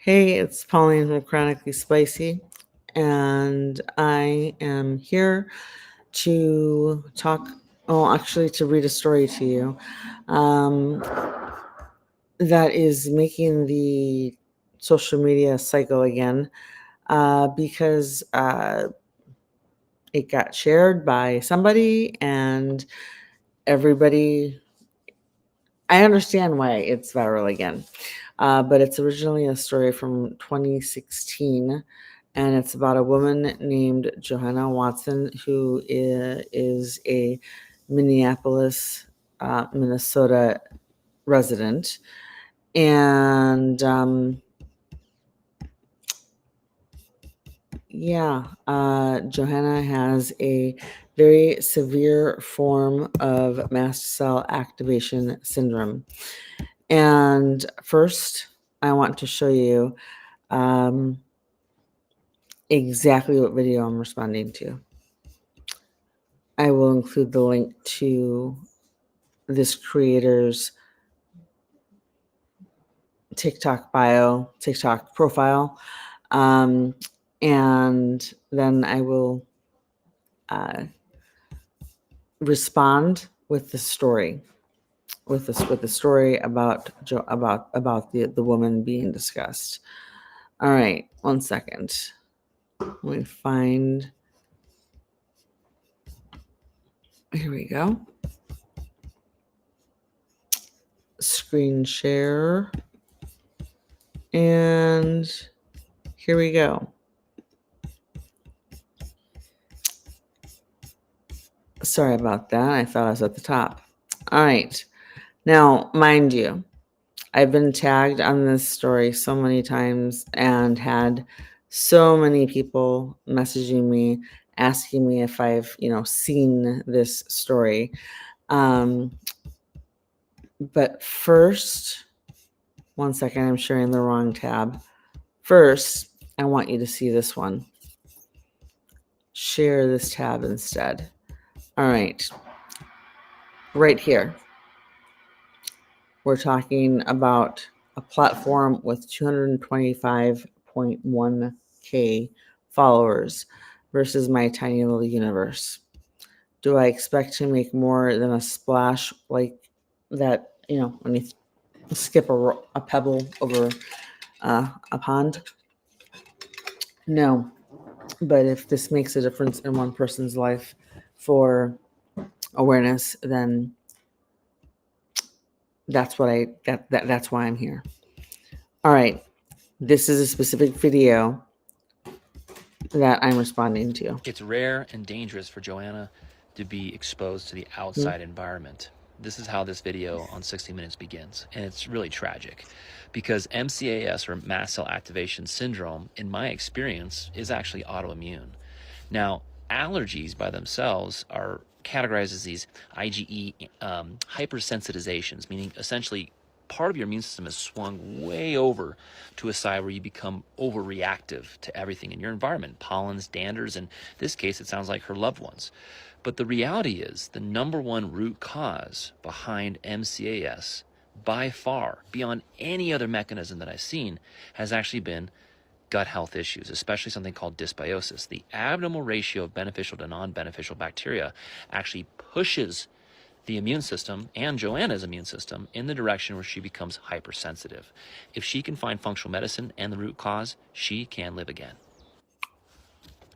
Hey, it's Pauline from Chronically Spicy, and I am here to talk, actually, to read a story to you um, that is making the social media cycle again because it got shared by somebody, and everybody. I understand why it's viral again. But it's originally a story from 2016, and it's about a woman named Johanna Watson who is a Minneapolis, Minnesota resident. And Johanna has a very severe form of mast cell activation syndrome. And first, I want to show you exactly what video I'm responding to. I will include the link to this creator's TikTok profile. And then I will respond with the story, with the story about the woman being discussed. All right, 1 second. Let me find. Here we go. Screen share. And here we go. Sorry about that. I thought I was at the top. All right. Now, mind you, I've been tagged on this story so many times and had so many people messaging me, asking me if I've, seen this story. But first, 1 second, I'm sharing the wrong tab. First, I want you to see this one. Share this tab instead. All right. Right here, we're talking about a platform with 225.1K followers versus my tiny little universe. Do I expect to make more than a splash like that, when you skip a pebble over a pond? No. But if this makes a difference in one person's life for awareness, then that's why I'm here. All right. This is a specific video that I'm responding to. It's rare and dangerous for Joanna to be exposed to the outside environment. This is how this video on 60 Minutes begins, and it's really tragic because MCAS, or mast cell activation syndrome, in my experience, is actually autoimmune. Now, allergies by themselves are categorized as these IgE hypersensitizations, meaning essentially part of your immune system is swung way over to a side where you become overreactive to everything in your environment, pollens, danders, and in this case, it sounds like her loved ones. But the reality is the number one root cause behind MCAS, by far, beyond any other mechanism that I've seen, has actually been gut health issues, especially something called dysbiosis. The abnormal ratio of beneficial to non-beneficial bacteria actually pushes the immune system and Joanna's immune system in the direction where she becomes hypersensitive. If she can find functional medicine and the root cause, she can live again.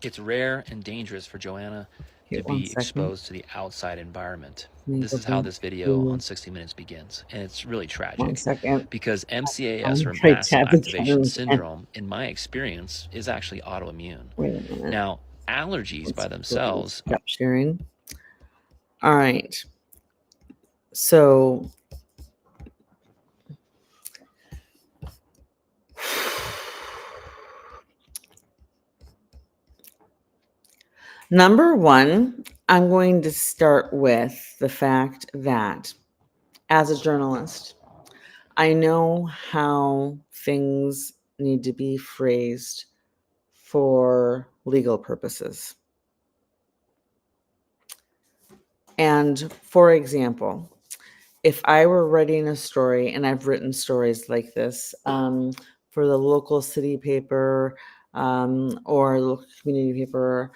It's rare and dangerous for Joanna to be exposed to the outside environment. This is how this video on 60 Minutes begins, and it's really tragic because MCAS, or mast cell activation syndrome, in my experience, is actually autoimmune. Now, allergies by themselves. Stop sharing. All right. So number one, I'm going to start with the fact that as a journalist, I know how things need to be phrased for legal purposes. And for example, if I were writing a story, and I've written stories like this for the local city paper or local community paper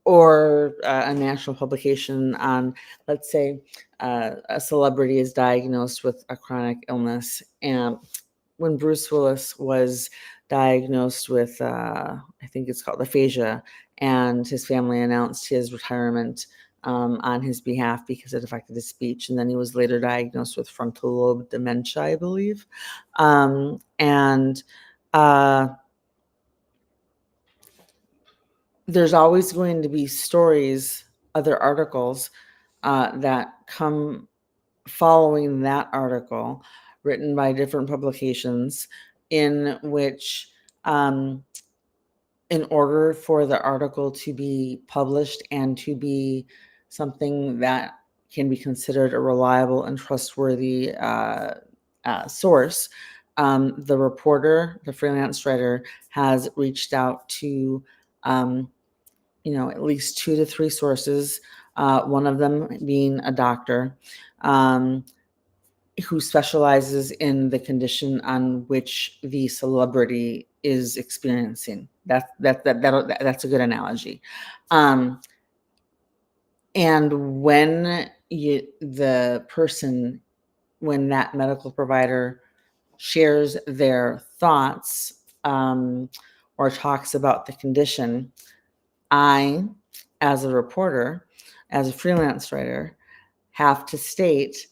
or a national publication on, let's say, a celebrity is diagnosed with a chronic illness. And when Bruce Willis was diagnosed with, I think it's called aphasia, and his family announced his retirement on his behalf because it affected his speech. And then he was later diagnosed with frontal lobe dementia, I believe. There's always going to be stories, other articles that come following that article written by different publications in which in order for the article to be published and to be something that can be considered a reliable and trustworthy source, the reporter, the freelance writer, has reached out to at least 2 to 3 sources, one of them being a doctor who specializes in the condition on which the celebrity is experiencing. That's a good analogy. And when when that medical provider shares their thoughts or talks about the condition, I, as a reporter, as a freelance writer, have to state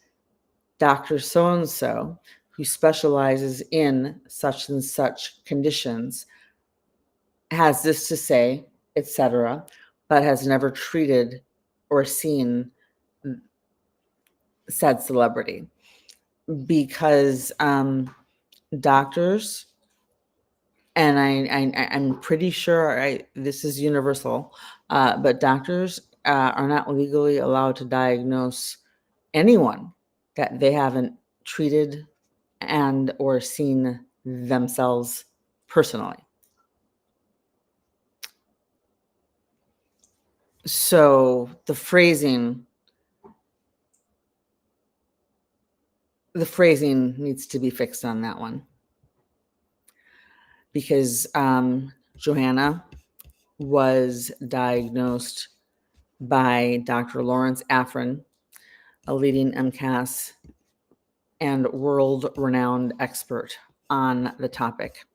Dr. So-and-so, who specializes in such and such conditions, has this to say, etc., but has never treated or seen said celebrity. Because doctors, and I'm pretty sure this is universal, but doctors are not legally allowed to diagnose anyone that they haven't treated and or seen themselves personally. So the phrasing needs to be fixed on that one, because Johanna was diagnosed by Dr. Lawrence Afrin, a leading MCAS and world-renowned expert on the topic.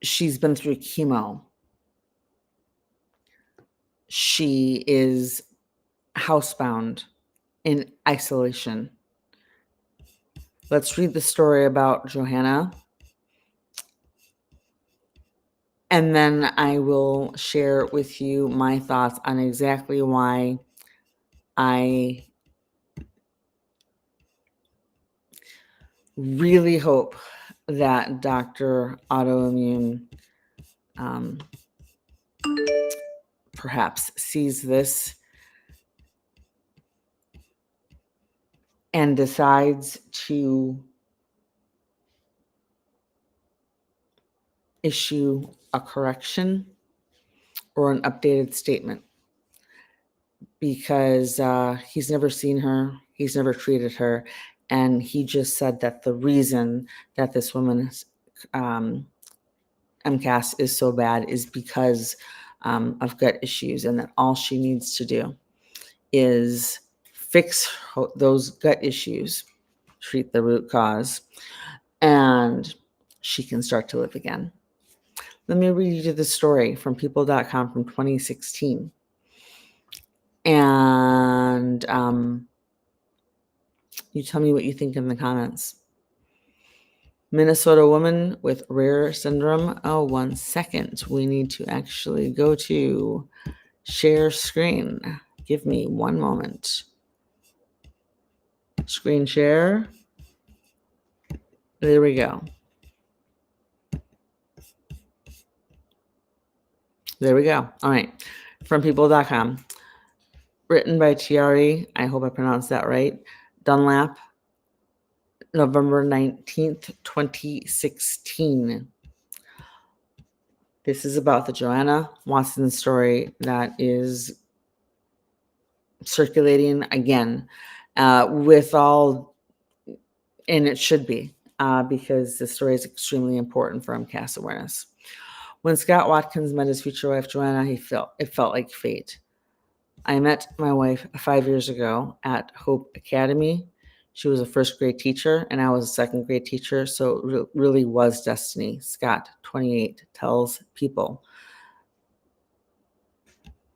She's been through chemo. She is housebound in isolation. Let's read the story about Johanna, and then I will share with you my thoughts on exactly why I really hope that Dr. Autoimmune perhaps sees this and decides to issue a correction or an updated statement, because he's never seen her, he's never treated her, and he just said that the reason that this woman's MCAS is so bad is because of gut issues, and that all she needs to do is fix those gut issues, treat the root cause, and she can start to live again. Let me read you the story from people.com from 2016. And you tell me what you think in the comments. Minnesota woman with rare syndrome. Oh, 1 second. We need to actually go to share screen. Give me 1 moment. Screen share. There we go. There we go. All right. From people.com. Written by Tiari, I hope I pronounced that right, Dunlap, November 19th, 2016. This is about the Joahanna Watson story that is circulating again with all and it should be, because the story is extremely important for MCAS awareness. When Scott Watkins met his future wife, Joanna, it felt like fate. I met my wife 5 years ago at Hope Academy. She was a first grade teacher, and I was a second grade teacher, so it really was destiny. Scott, 28, tells People.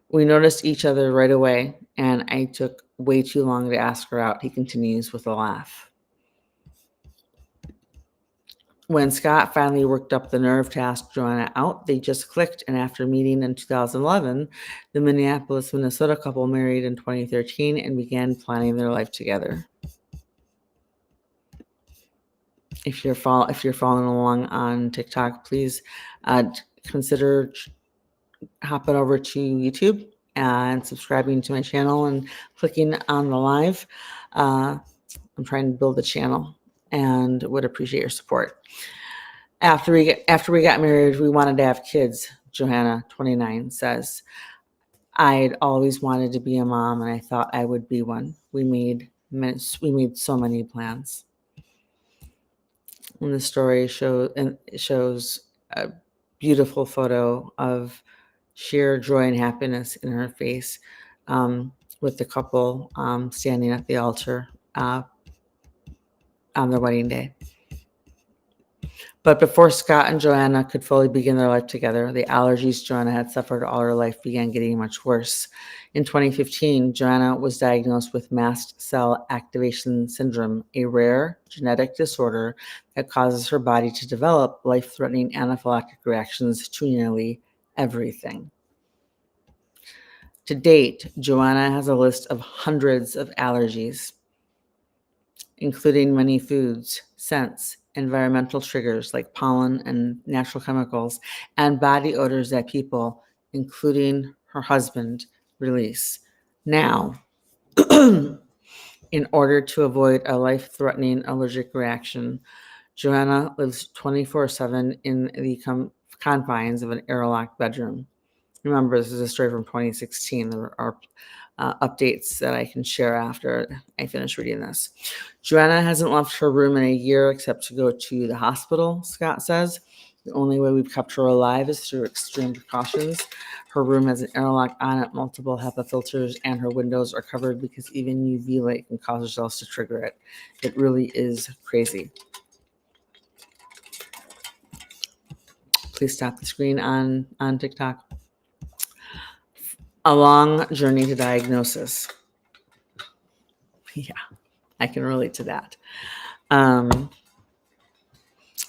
We noticed each other right away, and I took way too long to ask her out, he continues with a laugh. When Scott finally worked up the nerve to ask Joanna out, they just clicked, and after meeting in 2011, the Minneapolis, Minnesota couple married in 2013 and began planning their life together. If you're following along on TikTok, please consider hopping over to YouTube and subscribing to my channel and clicking on the live. I'm trying to build a channel and would appreciate your support. After we got married, we wanted to have kids. Johanna, 29, says, I'd always wanted to be a mom, and I thought I would be one. We made so many plans. And the story shows a beautiful photo of sheer joy and happiness in her face, with the couple standing at the altar on their wedding day. But before Scott and Joanna could fully begin their life together, the allergies Joanna had suffered all her life began getting much worse. In 2015, Joanna was diagnosed with mast cell activation syndrome, a rare genetic disorder that causes her body to develop life-threatening anaphylactic reactions to nearly everything. To date, Joanna has a list of hundreds of allergies, including many foods, scents, environmental triggers like pollen and natural chemicals, and body odors that people, including her husband, release. Now, in order to avoid a life-threatening allergic reaction, Joanna lives 24/7 in the confines of an airlock bedroom. Remember, this is a story from 2016. There are updates that I can share after I finish reading this. Joanna hasn't left her room in a year except to go to the hospital, Scott says. The only way we've kept her alive is through extreme precautions. Her room has an airlock on it, multiple HEPA filters, and her windows are covered because even UV light can cause cells to trigger it. It really is crazy. Please stop the screen on TikTok. A long journey to diagnosis. Yeah, I can relate to that. And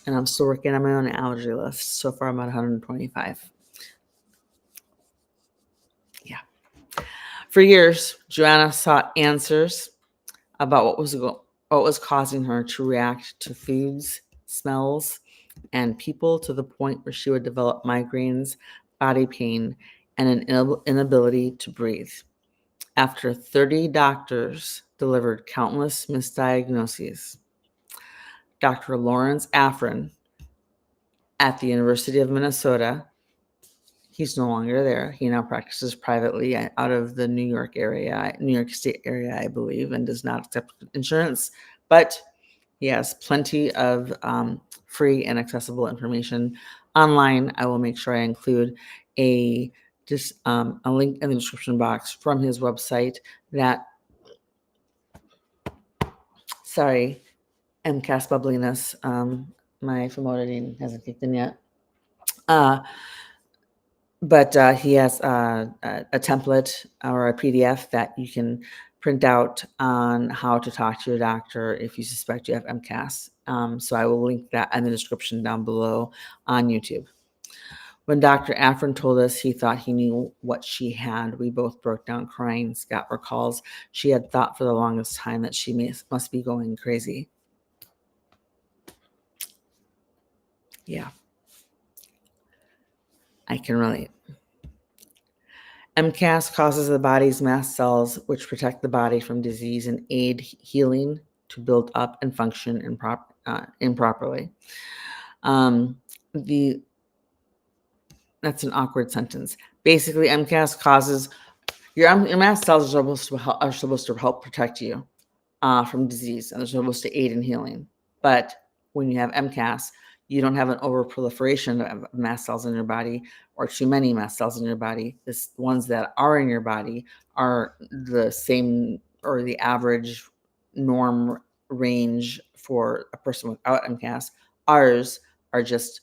I'm still working on my own allergy list. So far, I'm at 125. Yeah. For years, Joanna sought answers about what was causing her to react to foods, smells, and people to the point where she would develop migraines, body pain, and an inability to breathe. After 30 doctors delivered countless misdiagnoses, Dr. Lawrence Afrin at the University of Minnesota, he's no longer there. He now practices privately out of the New York State area, I believe, and does not accept insurance. But he has plenty of free and accessible information online. I will make sure I include a link in the description box from his website that, MCAS bubbliness, my famotidine hasn't kicked in yet. But he has a template or a PDF that you can print out on how to talk to your doctor if you suspect you have MCAS. So I will link that in the description down below on YouTube. When Dr. Afrin told us he thought he knew what she had, we both broke down crying. Scott recalls she had thought for the longest time that she must be going crazy. Yeah, I can relate. MCAS causes the body's mast cells, which protect the body from disease and aid healing, to build up and function improperly. That's an awkward sentence. Basically, MCAS causes your mast cells are supposed to help protect you from disease, and they're supposed to aid in healing. But when you have MCAS, you don't have an overproliferation of mast cells in your body or too many mast cells in your body. The ones that are in your body are the same or the average norm range for a person without MCAS. Ours are just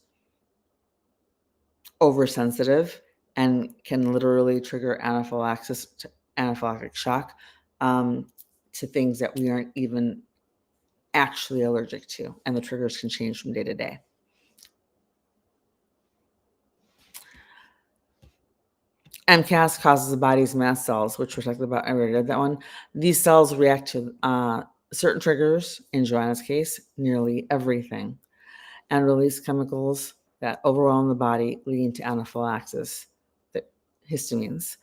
oversensitive and can literally trigger anaphylactic shock to things that we aren't even actually allergic to, and the triggers can change from day to day. MCAS causes the body's mast cells, which we talked about. I already read that one. These cells react to certain triggers, in Joanna's case, nearly everything, and release chemicals that overwhelm the body, leading to anaphylaxis, the histamines.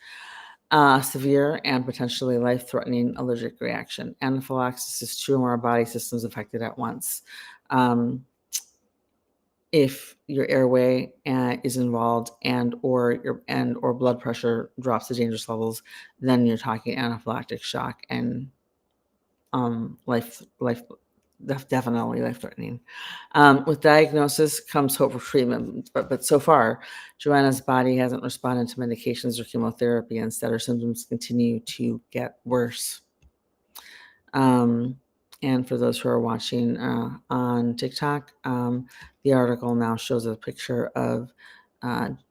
Severe and potentially life-threatening allergic reaction. Anaphylaxis is two or more body systems affected at once. If your airway is involved and or blood pressure drops to dangerous levels, then you're talking anaphylactic shock and definitely life-threatening. With diagnosis comes hope for treatment, but so far, Joanna's body hasn't responded to medications or chemotherapy. Instead, her symptoms continue to get worse. And for those who are watching on TikTok, the article now shows a picture of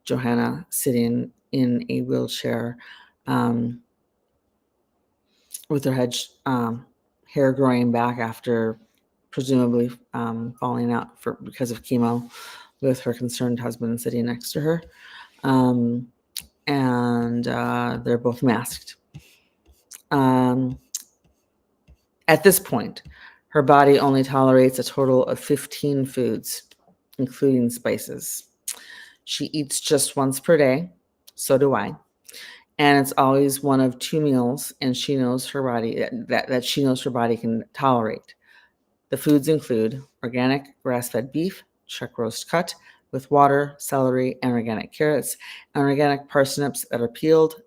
Johanna sitting in a wheelchair with her hair growing back after presumably falling out because of chemo, with her concerned husband sitting next to her. And they're both masked. At this point, her body only tolerates a total of 15 foods, including spices. She eats just once per day, so do I. And it's always one of two meals, and she knows her body that she knows her body can tolerate. The foods include organic grass-fed beef, chuck roast cut with water, celery, and organic carrots, and organic parsnips that are peeled,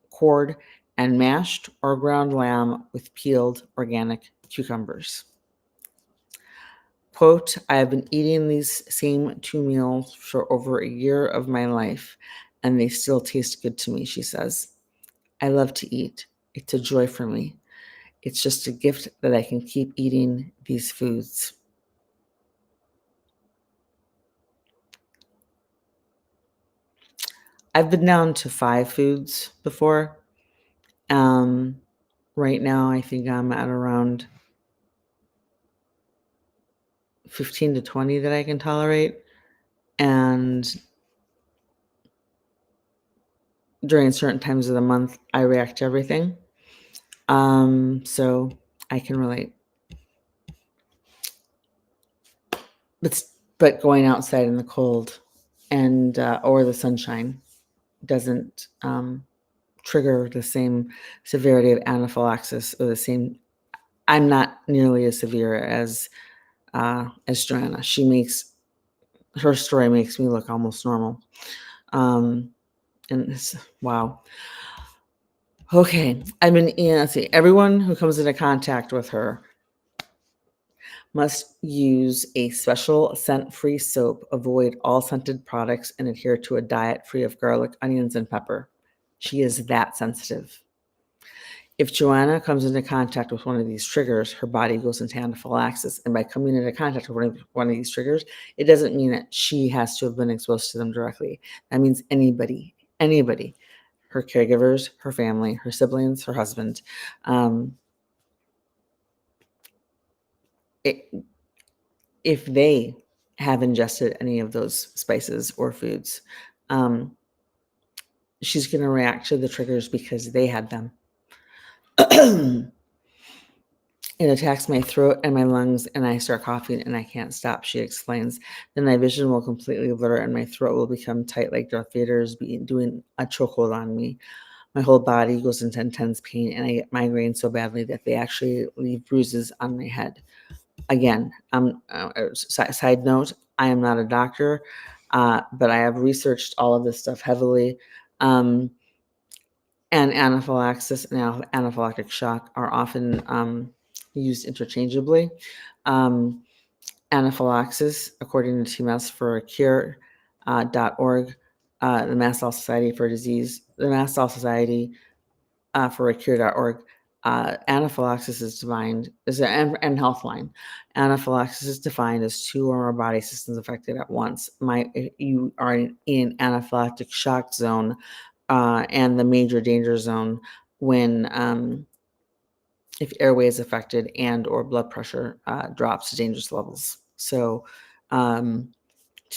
cored, and mashed, or ground lamb with peeled organic cucumbers. Quote, I have been eating these same two meals for over a year of my life, and they still taste good to me, she says. I love to eat. It's a joy for me. It's just a gift that I can keep eating these foods. I've been down to 5 foods before. Right now, I think I'm at around 15 to 20 that I can tolerate. And during certain times of the month, I react to everything. So I can relate. But going outside in the cold and or the sunshine doesn't trigger the same severity of anaphylaxis or the same. I'm not nearly as severe as Joanna. Her story makes me look almost normal. And it's, wow. Okay, let's see. Everyone who comes into contact with her must use a special scent-free soap, avoid all scented products, and adhere to a diet free of garlic, onions, and pepper. She is that sensitive. If Joanna comes into contact with one of these triggers, her body goes into anaphylaxis. And by coming into contact with one of these triggers, it doesn't mean that she has to have been exposed to them directly. That means anybody, her caregivers, her family, her siblings, her husband. If they have ingested any of those spices or foods, she's going to react to the triggers because they had them. It attacks my throat and my lungs, and I start coughing, and I can't stop, she explains. Then my vision will completely blur, and my throat will become tight like Darth Vader's doing a chokehold on me. My whole body goes into intense pain, and I get migraines so badly that they actually leave bruises on my head. Again, side note, I am not a doctor, but I have researched all of this stuff heavily. And anaphylaxis and anaphylactic shock are often used interchangeably. anaphylaxis, according to TMS for a cure.org, the Mast Cell Society for Disease, the Mast Cell Society for a cure.org. Anaphylaxis is defined as and Healthline. Anaphylaxis is defined as 2 or more body systems affected at once. You are in anaphylactic shock zone and the major danger zone when if airway is affected and or blood pressure drops to dangerous levels. So to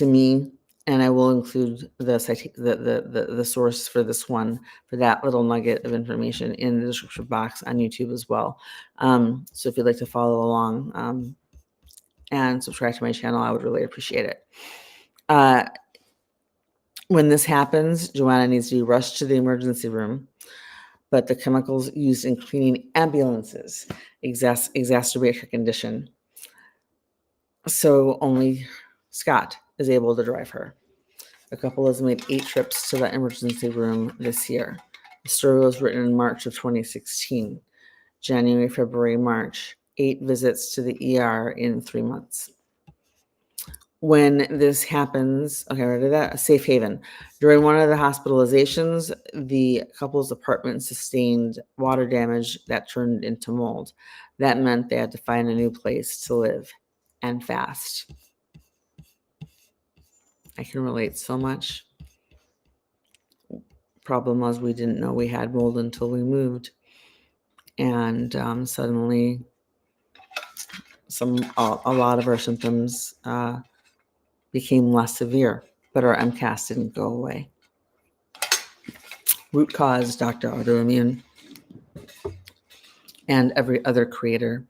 me, and I will include the source for this one, for that little nugget of information in the description box on YouTube as well. So if you'd like to follow along and subscribe to my channel, I would really appreciate it. When this happens, Joanna needs to be rushed to the emergency room, but the chemicals used in cleaning ambulances exacerbate her condition. So only Scott is able to drive her. The couple has made 8 trips to the emergency room this year. The story was written in March of 2016. January, February, March, 8 visits to the ER in 3 months. When this happens, okay, ready that? A safe haven. During one of the hospitalizations, the couple's apartment sustained water damage that turned into mold. That meant they had to find a new place to live, and fast. I can relate so much. Problem was we didn't know we had mold until we moved, and suddenly a lot of our symptoms became less severe, but our MCAS didn't go away. Root cause, Dr. Autoimmune, and every other creator,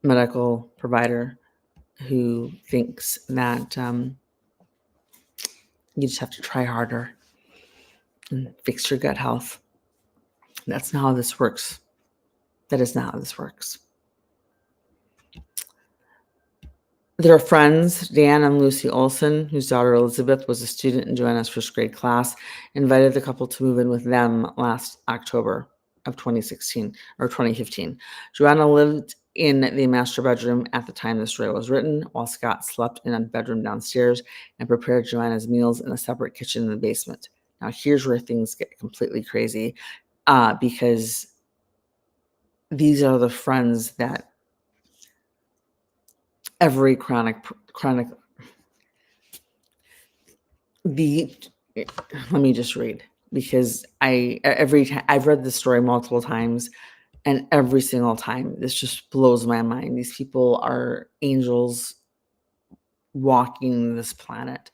medical provider who thinks that you just have to try harder and fix your gut health. That's not how this works. That is not how this works. Their friends, Dan and Lucy Olson, whose daughter Elizabeth was a student in Joanna's first grade class, invited the couple to move in with them last October of 2016 or 2015. Joanna lived in the master bedroom at the time the story was written, while Scott slept in a bedroom downstairs and prepared Joanna's meals in a separate kitchen in the basement. Now, here's where things get completely crazy because these are the friends that every chronic let me just read, because I've read this story multiple times, and every single time this just blows my mind. These people are angels walking this planet.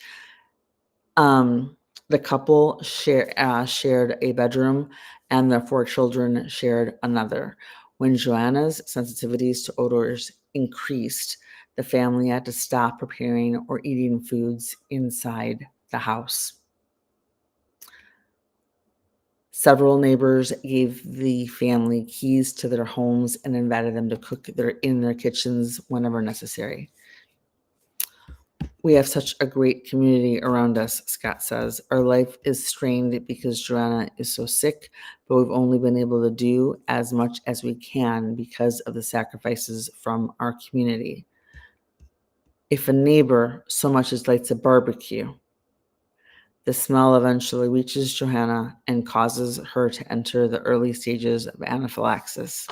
The couple shared a bedroom, and their 4 children shared another. When Joanna's sensitivities to odors increased, the family had to stop preparing or eating foods inside the house. Several neighbors gave the family keys to their homes and invited them to cook in their kitchens whenever necessary. We have such a great community around us, Scott says. Our life is strained because Joanna is so sick, but we've only been able to do as much as we can because of the sacrifices from our community. If a neighbor so much as lights a barbecue, the smell eventually reaches Johanna and causes her to enter the early stages of anaphylaxis.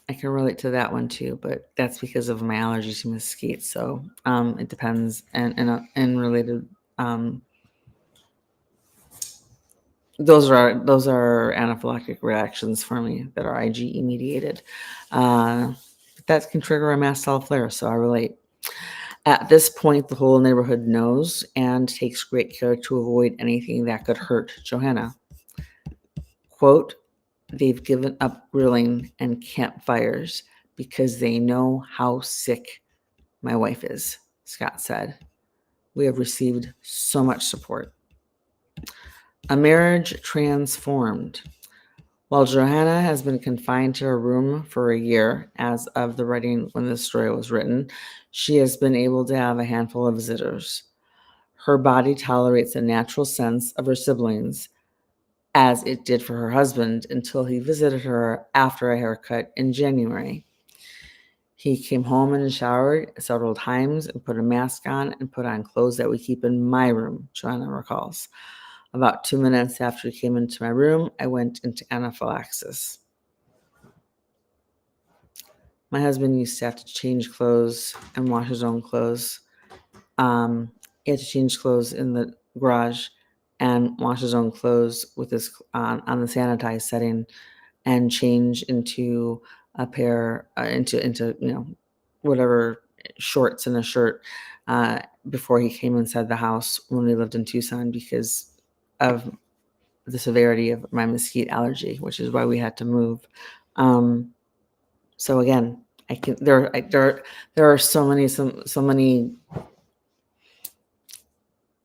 I can relate to that one too, but that's because of my allergy to mesquite. So it depends, and related. Those are anaphylactic reactions for me that are IgE mediated. That can trigger a mast cell flare, so I relate. At this point, the whole neighborhood knows and takes great care to avoid anything that could hurt Johanna. Quote, they've given up grilling and campfires because they know how sick my wife is, Scott said. We have received so much support. A marriage transformed. While Johanna has been confined to her room for a year as of the writing when this story was written, she has been able to have a handful of visitors. Her body tolerates a natural sense of her siblings, as it did for her husband until he visited her after a haircut in January. He came home and showered several times and put a mask on and put on clothes that we keep in my room, Joanna recalls. About 2 minutes after he came into my room, I went into anaphylaxis. My husband used to have to change clothes and wash his own clothes. He had to change clothes in the garage and wash his own clothes with his on the sanitized setting, and change into a pair into whatever shorts and a shirt before he came inside the house when we lived in Tucson because of the severity of my mesquite allergy, which is why we had to move. So again, there are so many.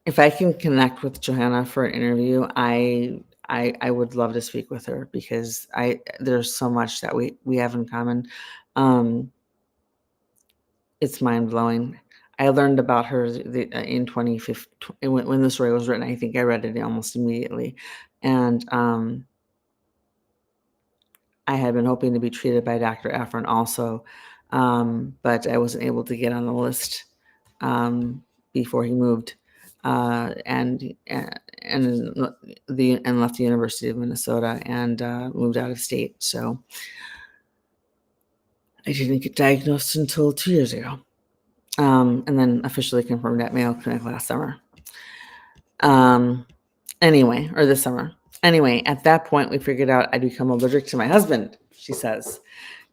If I can connect with Johanna for an interview, I would love to speak with her because there's so much that we have in common. It's mind blowing. I learned about her in 2015 when the story was written. I think I read it almost immediately, and I had been hoping to be treated by Dr. Efron also, but I wasn't able to get on the list before he moved and left the University of Minnesota and moved out of state. So I didn't get diagnosed until 2 years ago, and then officially confirmed at Mayo Clinic last summer. This summer. Anyway, at that point, we figured out I'd become allergic to my husband, she says,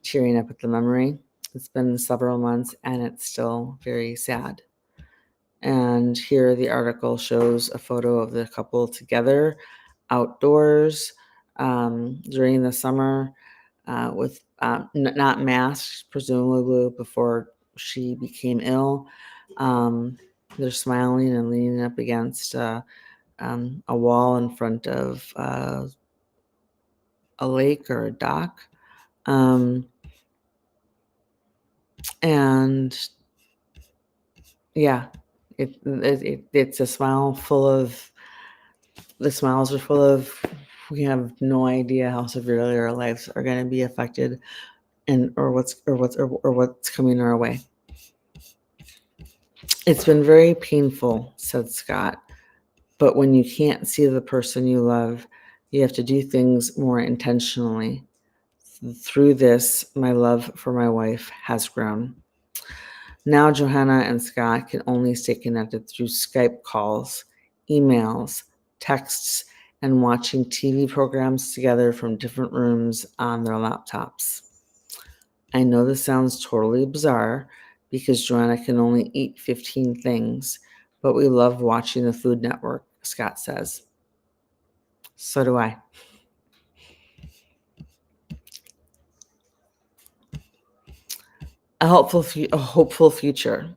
tearing up at the memory. It's been several months, and it's still very sad. And here the article shows a photo of the couple together outdoors during the summer with not masked, presumably before she became ill. They're smiling and leaning up against a wall in front of a lake or a dock. And yeah, it's a smile full of, the smiles are full of, we have no idea how severely our lives are going to be affected or what's coming our way. It's been very painful, said Scott, but when you can't see the person you love, you have to do things more intentionally. Through this, my love for my wife has grown. Now Johanna and Scott can only stay connected through Skype calls, emails, texts, and watching TV programs together from different rooms on their laptops. I know this sounds totally bizarre because Joanna can only eat 15 things, but we love watching the Food Network, Scott says. So do I. A hopeful future.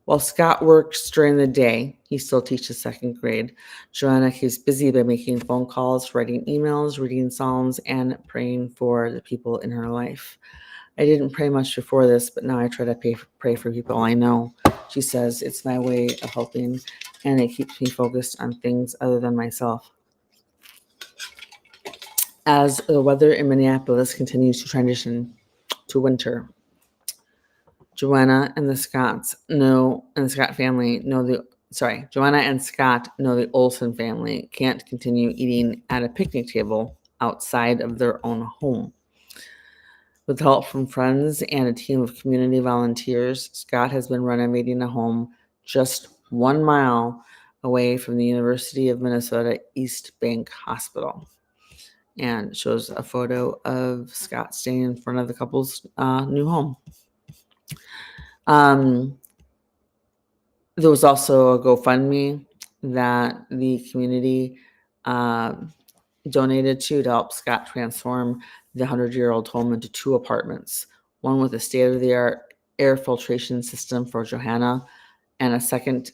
While Scott works during the day, he still teaches second grade. Joanna keeps busy by making phone calls, writing emails, reading psalms, and praying for the people in her life. I didn't pray much before this, but now I try to pray for people I know. She says it's my way of helping, and it keeps me focused on things other than myself. As the weather in Minneapolis continues to transition to winter, Joanna and Scott know the Olsen family can't continue eating at a picnic table outside of their own home. With help from friends and a team of community volunteers, Scott has been renovating a home just 1 mile away from the University of Minnesota East Bank Hospital. And shows a photo of Scott standing in front of the couple's new home. There was also a GoFundMe that the community donated to help Scott transform the 100-year-old home into 2 apartments, one with a state-of-the-art air filtration system for Johanna, and a second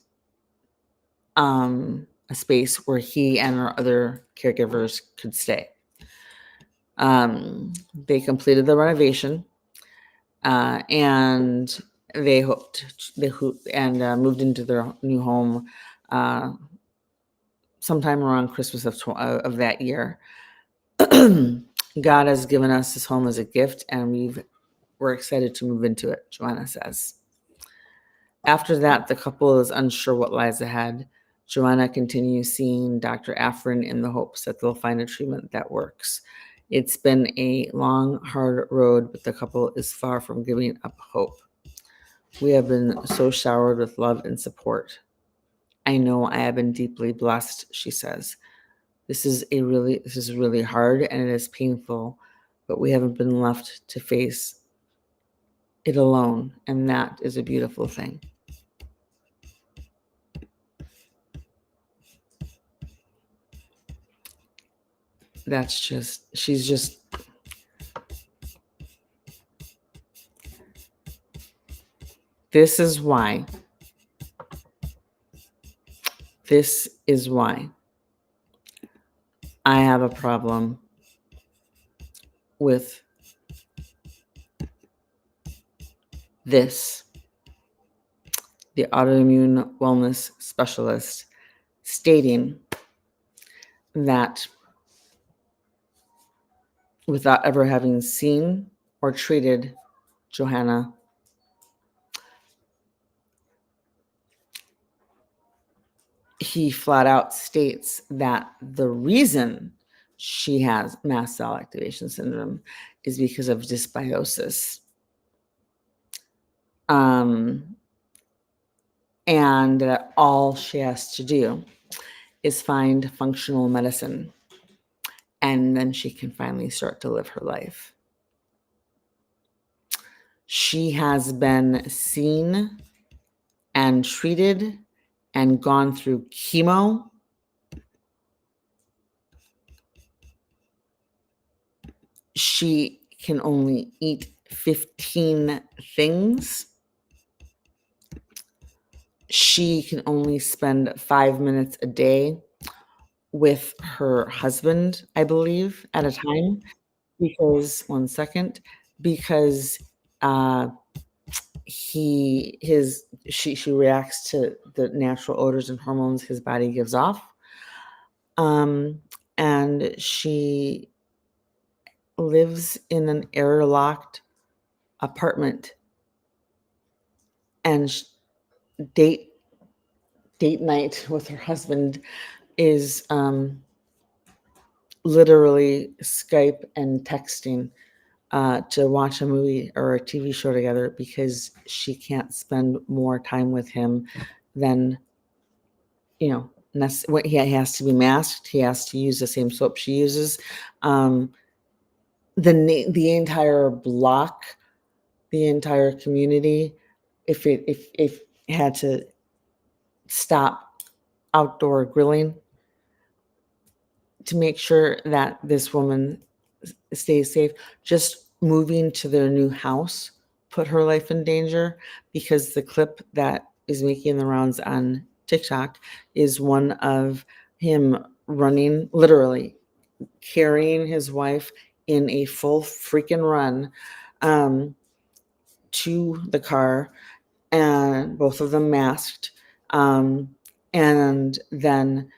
a space where he and our other caregivers could stay. They completed the renovation, and they moved into their new home sometime around Christmas of that year. God has given us this home as a gift, and we're excited to move into it, Joanna says. After that, the couple is unsure what lies ahead. Joanna continues seeing Dr. Afrin in the hopes that they'll find a treatment that works. It's been a long, hard road, but the couple is far from giving up hope. We have been so showered with love and support. I know I have been deeply blessed, she says. This is really hard and it is painful, but we haven't been left to face it alone, and that is a beautiful thing. This is why I have a problem with this, the autoimmune wellness specialist stating that without ever having seen or treated Johanna, he flat out states that the reason she has mast cell activation syndrome is because of dysbiosis. And that all she has to do is find functional medicine, and then she can finally start to live her life. She has been seen and treated and gone through chemo. She can only eat 15 things. She can only spend 5 minutes a day with her husband, I believe, at a time, because she reacts to the natural odors and hormones his body gives off. And she lives in an airlocked apartment, and date night with her husband is literally Skype and texting to watch a movie or a TV show together, because she can't spend more time with him than, he has to be masked. He has to use the same soap she uses. The entire block, the entire community, if it had to stop outdoor grilling to make sure that this woman stays safe, just moving to their new house put her life in danger, because the clip that is making the rounds on TikTok is one of him running, literally carrying his wife in a full freaking run to the car, and both of them masked, and then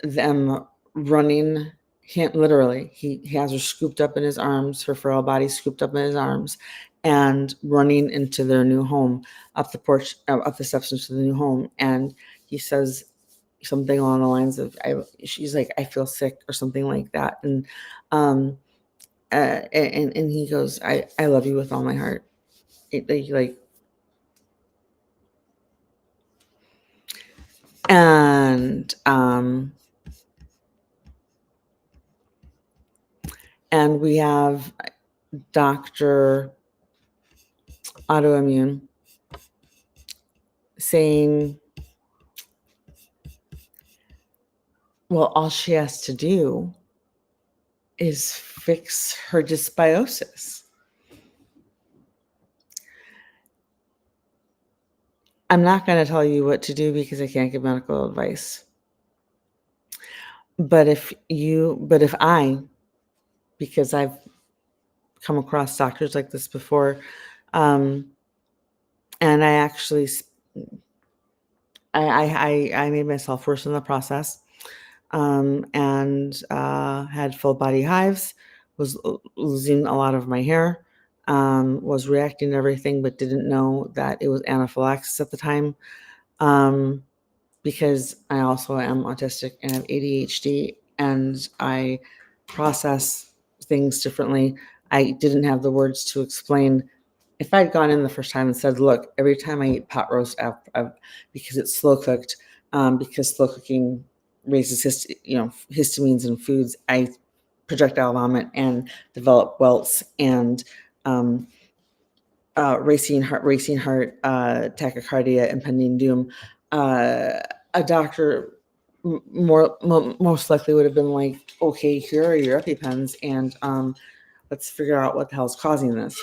them running him, literally, he has her scooped up in his arms, her frail body scooped up in his arms, and running into their new home, up the porch, up the steps into the new home. And he says something along the lines of, she's like, I feel sick, or something like that. And he goes, I love you with all my heart. And we have Dr. Autoimmune saying, well, all she has to do is fix her dysbiosis. I'm not going to tell you what to do, because I can't give medical advice. But because I've come across doctors like this before, and I actually, I made myself worse in the process. and had full body hives, was losing a lot of my hair, was reacting to everything, but didn't know that it was anaphylaxis at the time, because I also am autistic and have ADHD, and I process things differently. I didn't have the words to explain. If I'd gone in the first time and said, look, every time I eat pot roast, because it's slow cooked, because slow cooking raises histamines in foods, I projectile vomit and develop welts and racing heart, tachycardia, impending doom. A doctor most likely would have been like, okay, here are your EpiPens, and let's figure out what the hell's causing this.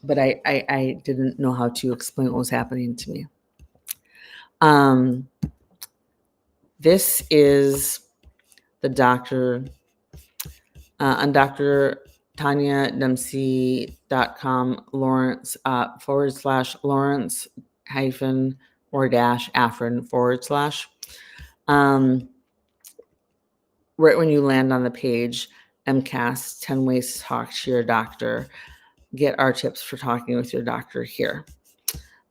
But I didn't know how to explain what was happening to me. This is the doctor on Dr. TanyaDempsey.com, Lawrence / Lawrence hyphen or dash Afrin / right when you land on the page, MCAS 10 ways to talk to your doctor. Get our tips for talking with your doctor here.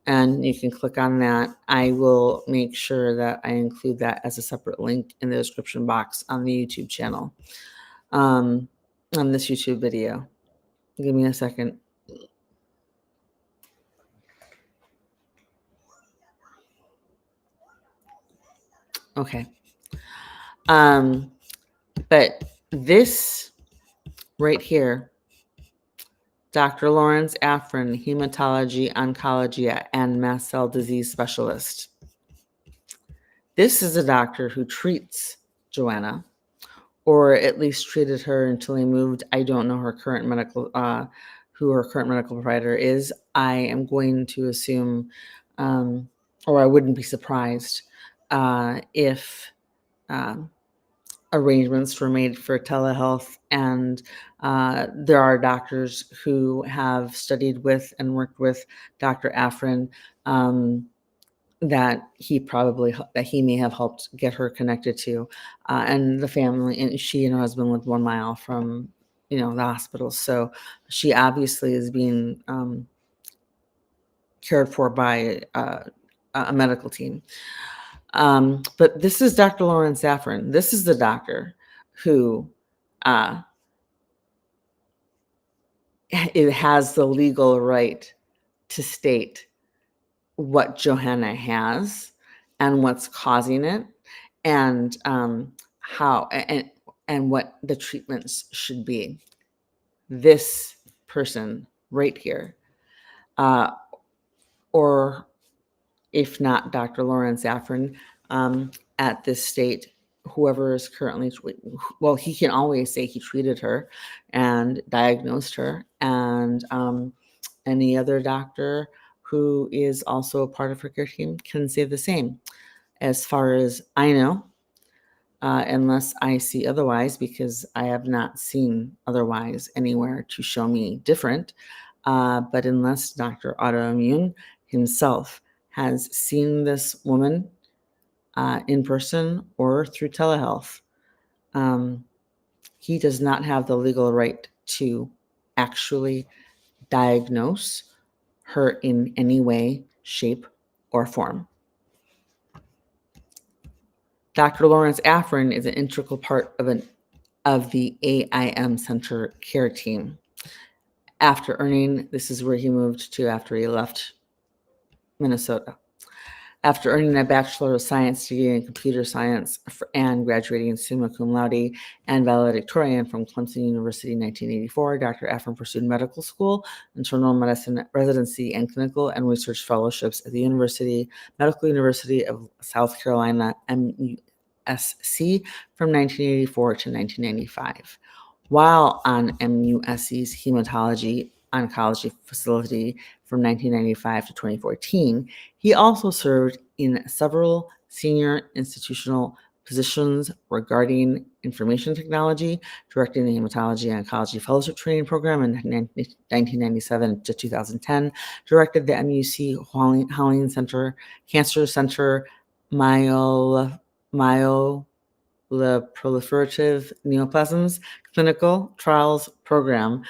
And you can click on that. I will make sure that I include that as a separate link in the description box on the YouTube channel, on this YouTube video. Give me a second. Okay. But this right here, Dr. Lawrence Afrin, hematology, oncology, and mast cell disease specialist. This is a doctor who treats Joanna, or at least treated her until he moved. I don't know her current who her current medical provider is. I am going to assume, or I wouldn't be surprised if arrangements were made for telehealth, and there are doctors who have studied with and worked with Dr. Afrin that he may have helped get her connected to, and the family, and she and her husband live 1 mile from the hospital, so she obviously is being cared for by a medical team. But this is Dr. Lawrence Afrin. This is the doctor who it has the legal right to state what Johanna has and what's causing it, and how and what the treatments should be. This person right here, or if not Dr. Lawrence Afrin, at this state, whoever is currently, well, he can always say he treated her and diagnosed her, and any other doctor who is also a part of her care team can say the same. As far as I know, unless I see otherwise, because I have not seen otherwise anywhere to show me different, but unless Dr. Autoimmune himself has seen this woman in person or through telehealth, he does not have the legal right to actually diagnose her in any way, shape, or form. Dr. Lawrence Afrin is an integral part of the AIM Center care team. After earning, this is where he moved to after he left Minnesota. After earning a Bachelor of Science degree in computer science and graduating summa cum laude and valedictorian from Clemson University in 1984, Dr. Afrin pursued medical school, internal medicine residency, and clinical and research fellowships at the Medical University of South Carolina, MUSC, from 1984 to 1995. While on MUSC's hematology oncology facility from 1995 to 2014, he also served in several senior institutional positions regarding information technology, directing the Hematology Oncology Fellowship Training Program in 1997 to 2010, directed the MUC Hawley Center Cancer Center myeloproliferative neoplasms clinical trials program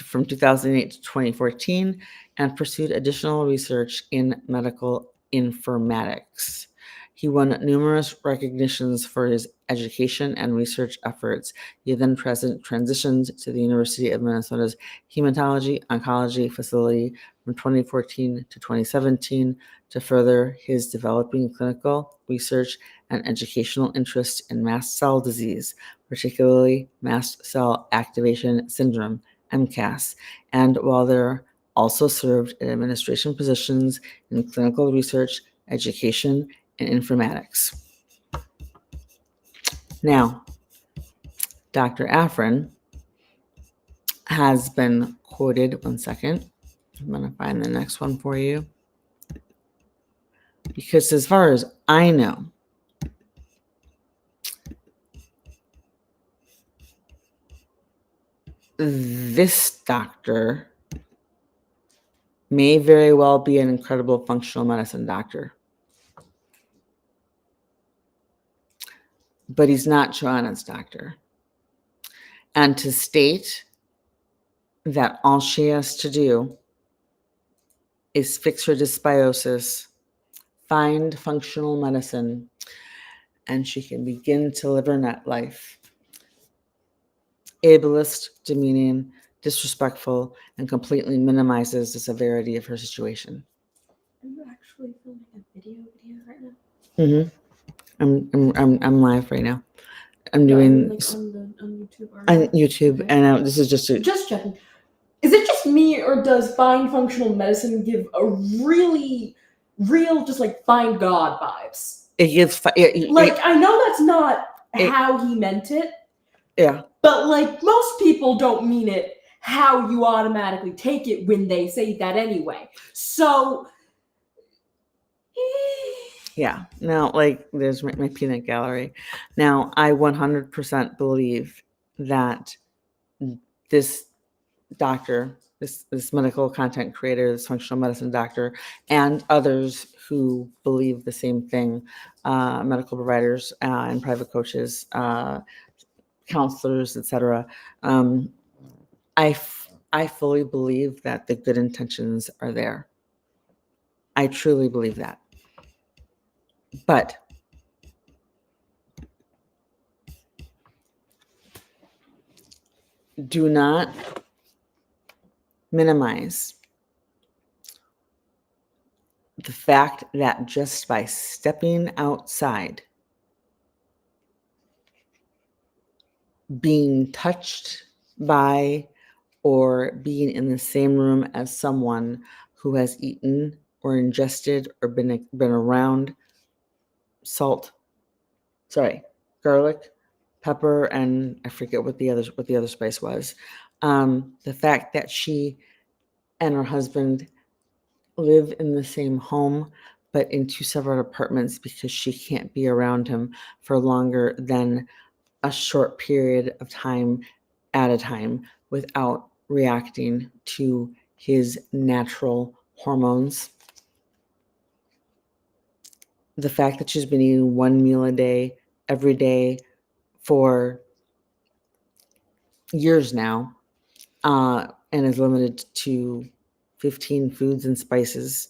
from 2008 to 2014 and pursued additional research in medical informatics. He won numerous recognitions for his education and research efforts. He then transitioned to the University of Minnesota's Hematology Oncology facility from 2014 to 2017 to further his developing clinical research and educational interest in mast cell disease, particularly mast cell activation syndrome, MCAS, and while there also served in administration positions in clinical research, education, and informatics. Now, Dr. Afrin has been quoted, one second, I'm going to find the next one for you, because as far as I know, this doctor may very well be an incredible functional medicine doctor, but he's not Johanna's doctor. And to state that all she has to do is fix her dysbiosis, find functional medicine, and she can begin to live her net life. Ableist, demeaning, disrespectful, and completely minimizes the severity of her situation. Are you actually filming a video right now? I'm live right now. I'm doing like on YouTube. On YouTube, okay. And this is just just checking. Is it just me, or does Find Functional Medicine give a really real, just like Find God vibes? It gives I know that's not how he meant it. Yeah. But like most people don't mean it how you automatically take it when they say that anyway. So. Yeah. Now, like, there's my peanut gallery. Now, I 100% believe that this doctor, this medical content creator, this functional medicine doctor, and others who believe the same thing, medical providers and private coaches, counselors, etc. I fully believe that the good intentions are there. I truly believe that. But do not minimize the fact that just by stepping outside, being touched by or being in the same room as someone who has eaten or ingested or been around garlic, pepper, and I forget what the other spice was. The fact that she and her husband live in the same home but in two separate apartments because she can't be around him for longer than a short period of time at a time without reacting to his natural hormones. The fact that she's been eating one meal a day, every day, for years now, and is limited to 15 foods and spices.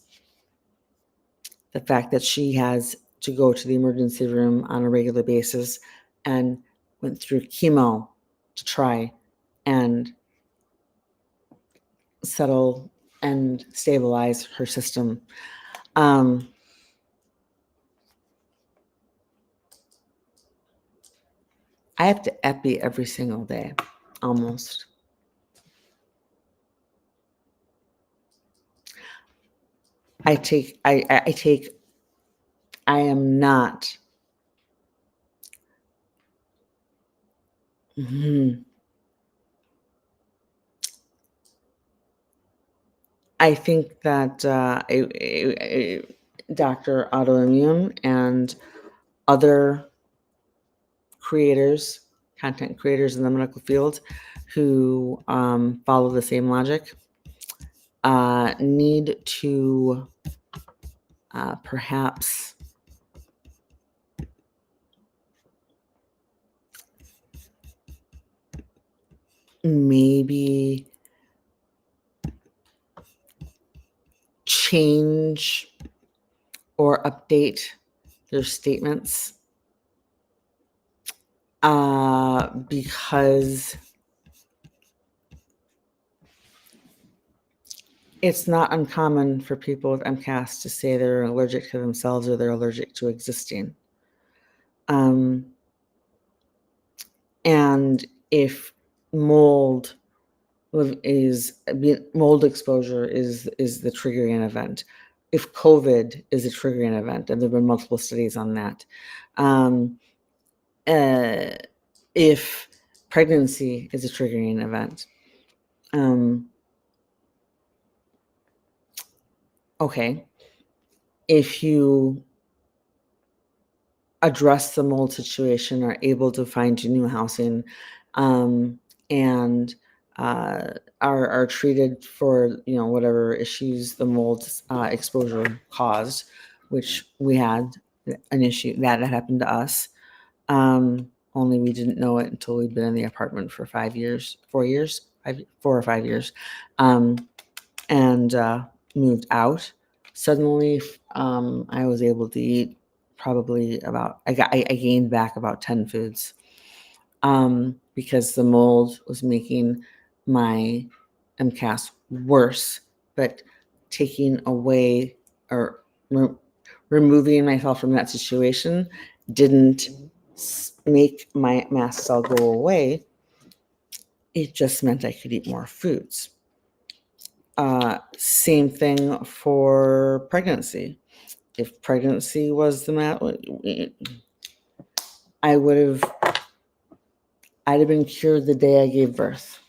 The fact that she has to go to the emergency room on a regular basis and went through chemo to try and settle and stabilize her system. I have to epi every single day, almost. I am not. I think that Dr. Autoimmune and other creators, content creators in the medical field who follow the same logic need to perhaps maybe change or update your statements because it's not uncommon for people with MCAS to say they're allergic to themselves or they're allergic to existing. And if mold exposure is the triggering event, if COVID is a triggering event, and there have been multiple studies on that, if pregnancy is a triggering event, okay, if you address the mold situation, are able to find new housing, and are treated for whatever issues the mold exposure caused, which we had an issue that happened to us. Only we didn't know it until we'd been in the apartment for 4 or 5 years, and moved out. Suddenly, I was able to eat probably I gained back about 10 foods, because the mold was making my MCAS worse, but taking away or removing myself from that situation didn't make my mast cell go away. It just meant I could eat more foods. Same thing for pregnancy. If pregnancy was the I'd have been cured the day I gave birth.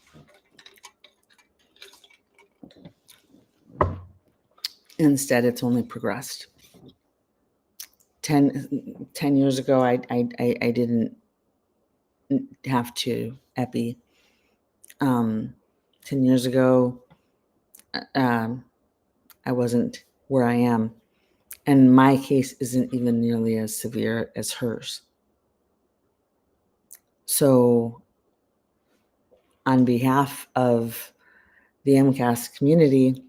Instead, it's only progressed. 10 years ago, I didn't have to epi. 10 years ago, I wasn't where I am. And my case isn't even nearly as severe as hers. So, on behalf of the MCAS community,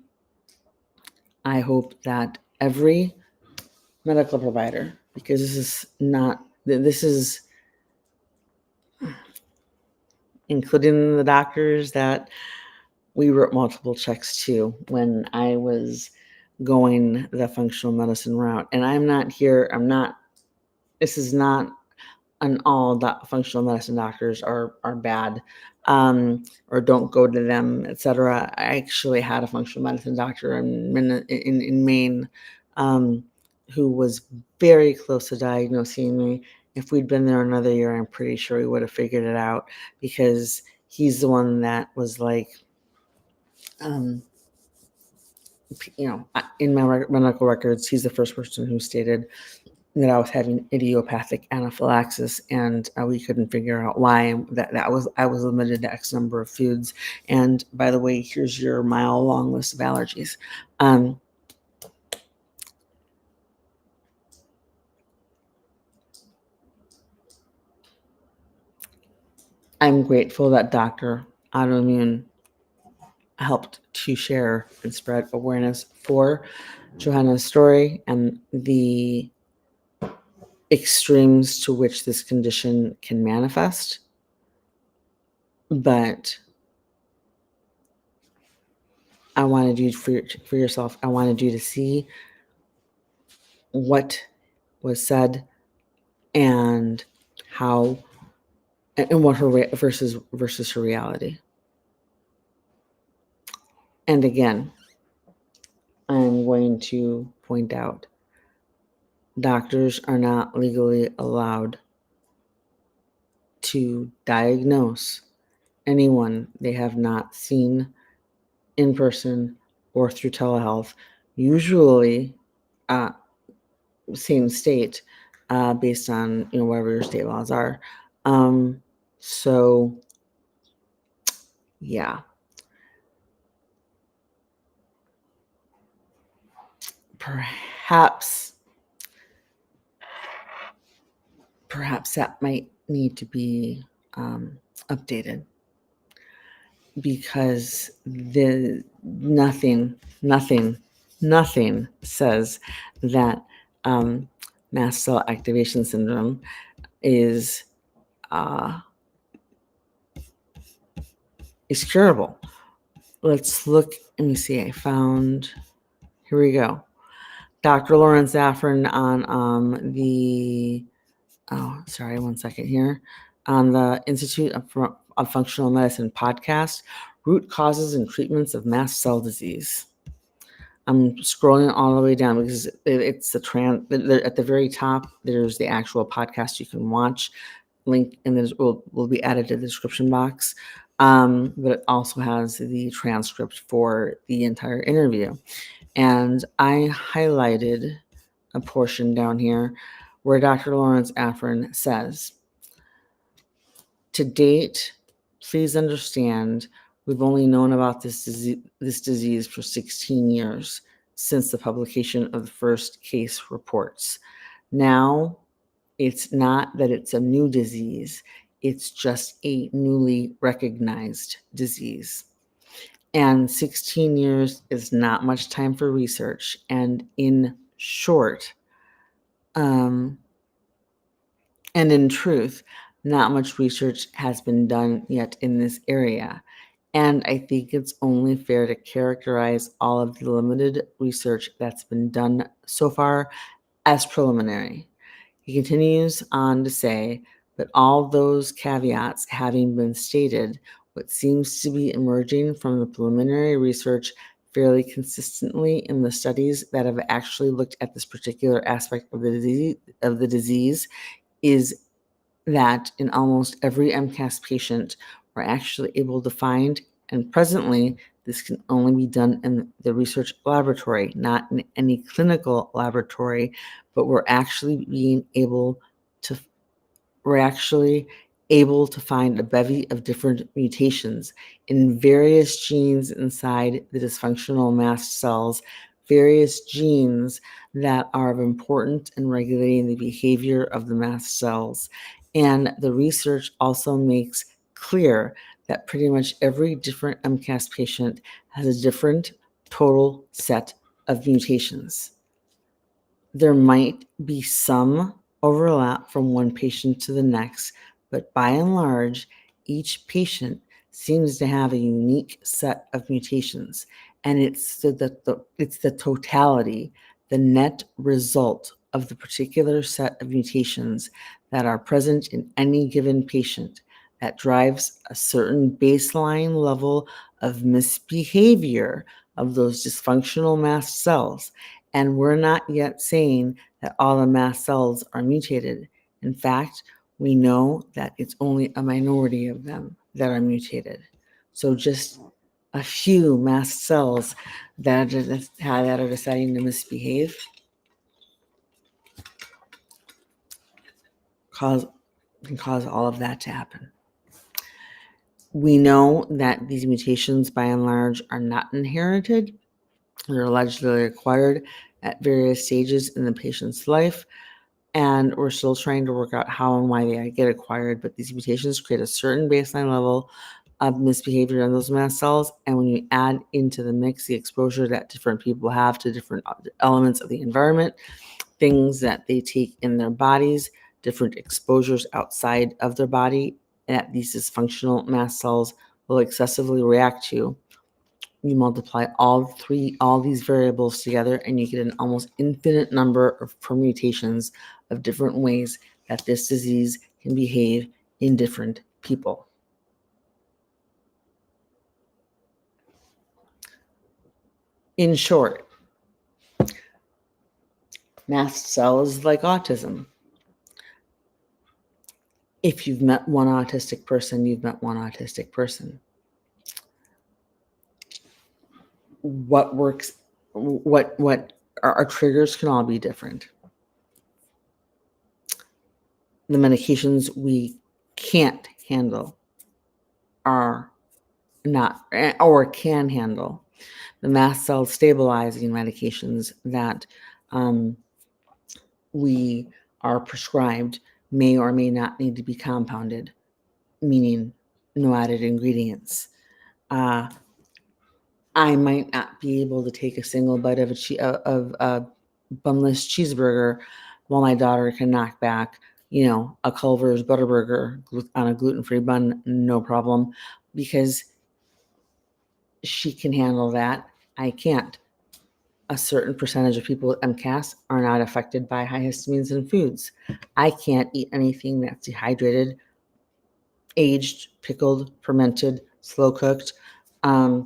I hope that every medical provider, because this is including the doctors that we wrote multiple checks to when I was going the functional medicine route. And this is not an all functional medicine doctors are bad, or don't go to them, etc. I actually had a functional medicine doctor in Maine, who was very close to diagnosing me. If we'd been there another year, I'm pretty sure we would have figured it out, because he's the one that was like, in my medical records, he's the first person who stated that I was having idiopathic anaphylaxis, and we couldn't figure out why. I was limited to X number of foods. And by the way, here's your mile-long list of allergies. I'm grateful that Dr. Autoimmune helped to share and spread awareness for Johanna's story and the extremes to which this condition can manifest. But I wanted you for yourself. I wanted you to see what was said and how and what her versus her reality. And again, I'm going to point out, doctors are not legally allowed to diagnose anyone they have not seen in person or through telehealth, usually same state, based on whatever your state laws are. So yeah, perhaps that might need to be updated. because nothing says that mast cell activation syndrome is curable. Let's look. Let me see. I found. Here we go. Dr. Lawrence Zaffron on the. Oh, sorry. 1 second here. On the Institute of Functional Medicine podcast, root causes and treatments of mast cell disease. I'm scrolling all the way down because it's at the very top. There's the actual podcast you can watch. Link and this will be added to the description box. But it also has the transcript for the entire interview. And I highlighted a portion down here where Dr. Lawrence Zaffron says, to date, please understand, we've only known about this disease for 16 years since the publication of the first case reports. Now, it's not that it's a new disease, it's just a newly recognized disease. And 16 years is not much time for research. And in short, and in truth, not much research has been done yet in this area. And I think it's only fair to characterize all of the limited research that's been done so far as preliminary. He continues on to say, but all those caveats having been stated, what seems to be emerging from the preliminary research fairly consistently in the studies that have actually looked at this particular aspect of the disease is that in almost every MCAS patient, we're actually able to find, and presently, this can only be done in the research laboratory, not in any clinical laboratory, but we're actually able to find a bevy of different mutations in various genes inside the dysfunctional mast cells, various genes that are of importance in regulating the behavior of the mast cells. And the research also makes clear that pretty much every different MCAS patient has a different total set of mutations. There might be some overlap from one patient to the next, but by and large, each patient seems to have a unique set of mutations, and it's the totality, the net result of the particular set of mutations that are present in any given patient that drives a certain baseline level of misbehavior of those dysfunctional mast cells. And we're not yet saying that all the mast cells are mutated. In fact, we know that it's only a minority of them that are mutated. So just a few mast cells that are deciding to misbehave can cause all of that to happen. We know that these mutations, by and large, are not inherited. They're allegedly acquired at various stages in the patient's life, and we're still trying to work out how and why they get acquired, but these mutations create a certain baseline level of misbehavior in those mast cells, and when you add into the mix the exposure that different people have to different elements of the environment, things that they take in their bodies, different exposures outside of their body that these dysfunctional mast cells will excessively react to, you multiply all these variables together and you get an almost infinite number of permutations of different ways that this disease can behave in different people. In short, mast cell is like autism. If you've met one autistic person, you've met one autistic person. What works, what our triggers can all be different. The medications we can't handle are not, or can handle. The mast cell stabilizing medications that we are prescribed may or may not need to be compounded, meaning no added ingredients. I might not be able to take a single bite of a bunless cheeseburger while my daughter can knock back, a Culver's Butterburger on a gluten-free bun, no problem, because she can handle that. I can't. A certain percentage of people with MCAS are not affected by high histamines in foods. I can't eat anything that's dehydrated, aged, pickled, fermented, slow cooked. I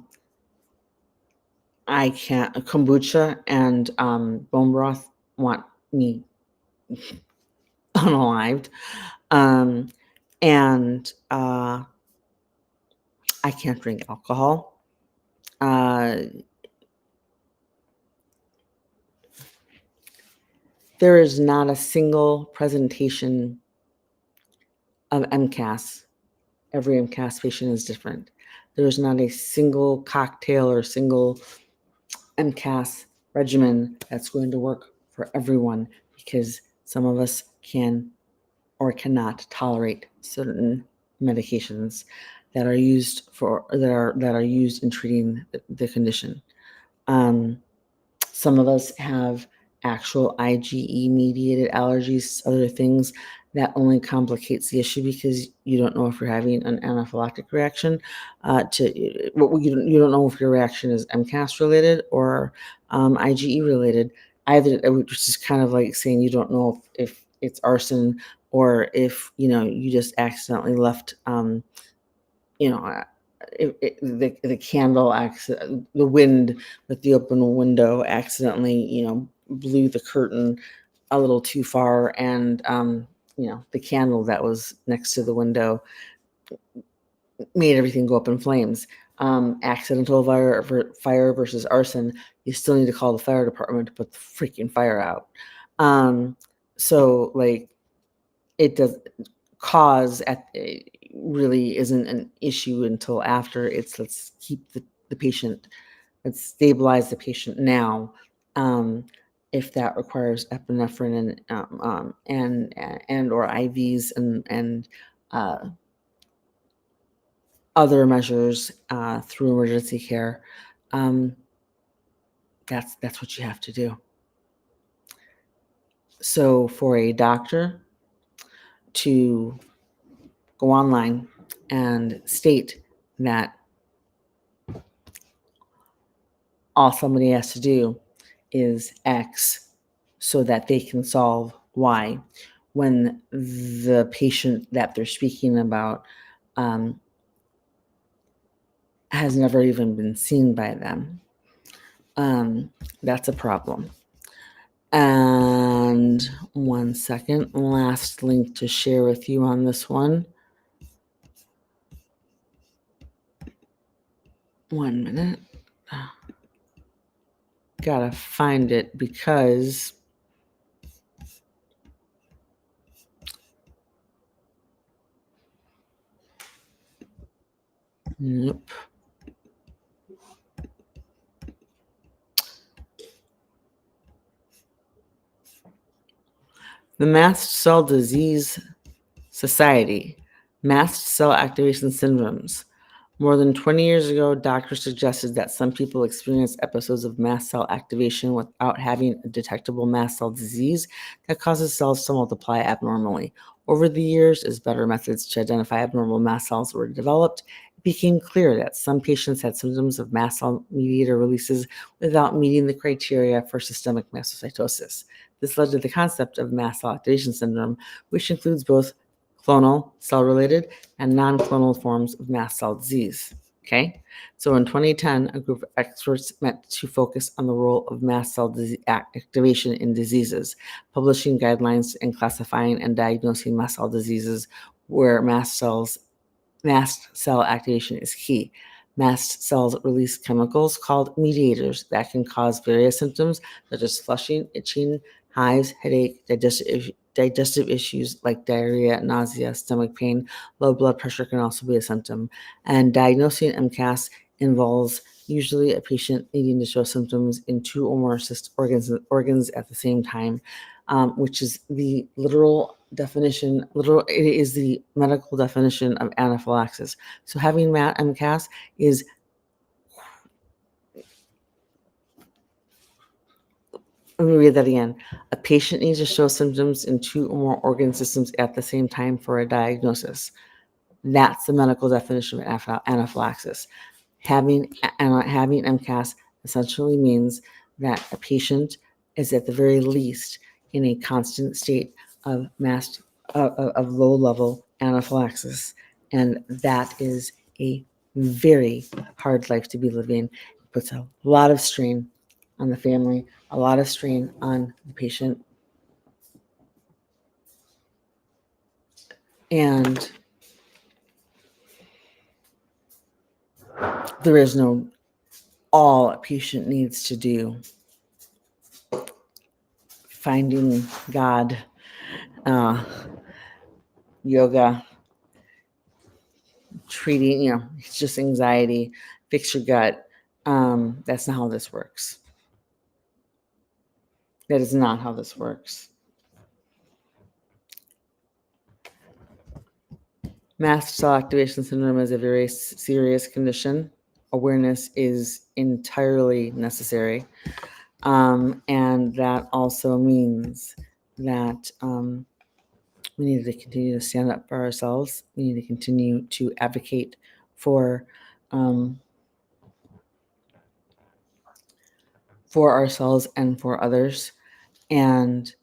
can't. Kombucha and bone broth want me unalived. And I can't drink alcohol. There is not a single presentation of MCAS. Every MCAS patient is different. There is not a single cocktail or single MCAS regimen that's going to work for everyone, because some of us can or cannot tolerate certain medications that are used in treating the condition. Some of us have actual IgE mediated allergies, other things that only complicates the issue because you don't know if you're having an anaphylactic reaction you don't know if your reaction is MCAS related or IgE related. Either, which is kind of like saying you don't know if it's arson or if you just accidentally left the candle the wind with the open window accidentally blew the curtain a little too far, and the candle that was next to the window made everything go up in flames. Accidental fire versus arson, you still need to call the fire department to put the freaking fire out. So like it does cause really isn't an issue until after. Let's keep the patient, let's stabilize the patient now. If that requires epinephrine and or IVs and other measures through emergency care, that's what you have to do. So for a doctor to go online and state that all somebody has to do is X so that they can solve Y, when the patient that they're speaking about has never even been seen by them. That's a problem. And 1 second, last link to share with you on this one. 1 minute. Gotta find it because nope. The Mast Cell Disease Society, Mast Cell Activation Syndromes. More than 20 years ago, doctors suggested that some people experience episodes of mast cell activation without having a detectable mast cell disease that causes cells to multiply abnormally. Over the years, as better methods to identify abnormal mast cells were developed, it became clear that some patients had symptoms of mast cell mediator releases without meeting the criteria for systemic mastocytosis. This led to the concept of mast cell activation syndrome, which includes both clonal, cell-related, and non-clonal forms of mast cell disease. Okay, so in 2010, a group of experts met to focus on the role of mast cell activation in diseases, publishing guidelines and classifying and diagnosing mast cell diseases where mast cell activation is key. Mast cells release chemicals called mediators that can cause various symptoms such as flushing, itching, hives, headache, digestive issues like diarrhea, nausea, stomach pain. Low blood pressure can also be a symptom. And diagnosing MCAS involves usually a patient needing to show symptoms in two or more organs at the same time. which is the literal definition. It is the medical definition of anaphylaxis. So having MCAS is, let me read that again. A patient needs to show symptoms in 2 or more organ systems at the same time for a diagnosis. That's the medical definition of anaphylaxis. Having MCAS essentially means that a patient is at the very least in a constant state of low-level anaphylaxis, and that is a very hard life to be living. It puts a lot of strain on the family, a lot of strain on the patient, and there is no all a patient needs to do. Finding God, yoga, treating, it's just anxiety, fix your gut. That's not how this works. That is not how this works. Mast cell activation syndrome is a very serious condition. Awareness is entirely necessary. And that also means that we need to continue to stand up for ourselves. We need to continue to advocate for ourselves and for others. And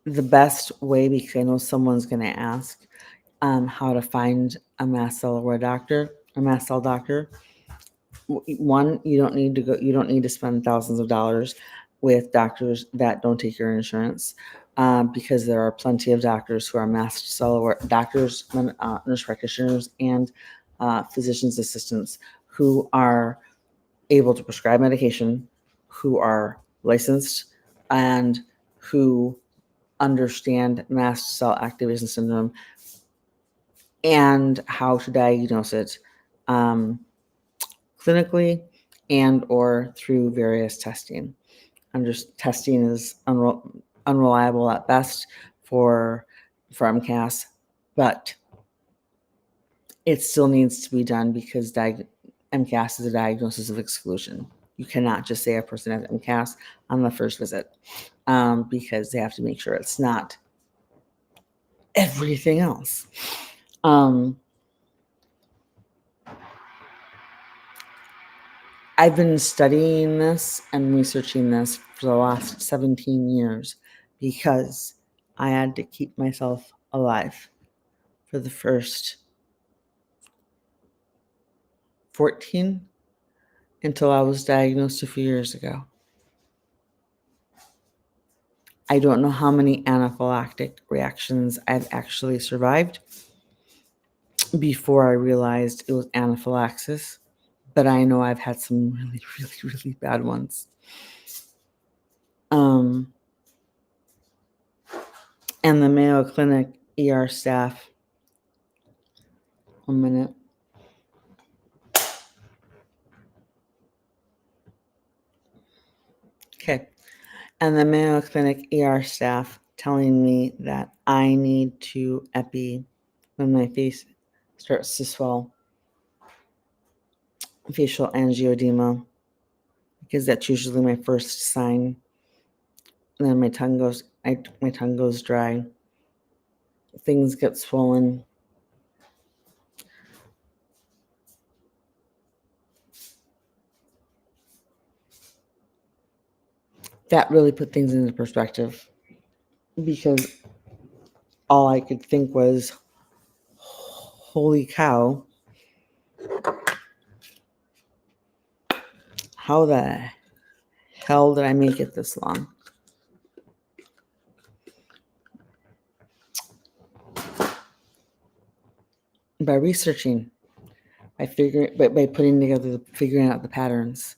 the best way, because I know someone's going to ask how to find a mast cell doctor. One, you don't need to spend thousands of dollars with doctors that don't take your insurance, because there are plenty of doctors who are mast cell doctors, nurse practitioners, and physician's assistants who are able to prescribe medication, who are licensed, and who understand mast cell activation syndrome and how to diagnose it clinically and or through various testing. Testing is unreliable at best for MCAS, but it still needs to be done because MCAS is a diagnosis of exclusion. You cannot just say a person has MCAS on the first visit, because they have to make sure it's not everything else. I've been studying this and researching this for the last 17 years because I had to keep myself alive for the first 14 until I was diagnosed a few years ago. I don't know how many anaphylactic reactions I've actually survived before I realized it was anaphylaxis, but I know I've had some really, really, really bad ones. And the Mayo Clinic ER staff, one minute. Okay. And the Mayo Clinic ER staff telling me that I need to epi when my face starts to swell, facial angioedema, because that's usually my first sign. And then my tongue goes dry. Things get swollen. That really put things into perspective, because all I could think was, holy cow, how the hell did I make it this long? By researching, by figuring out the patterns.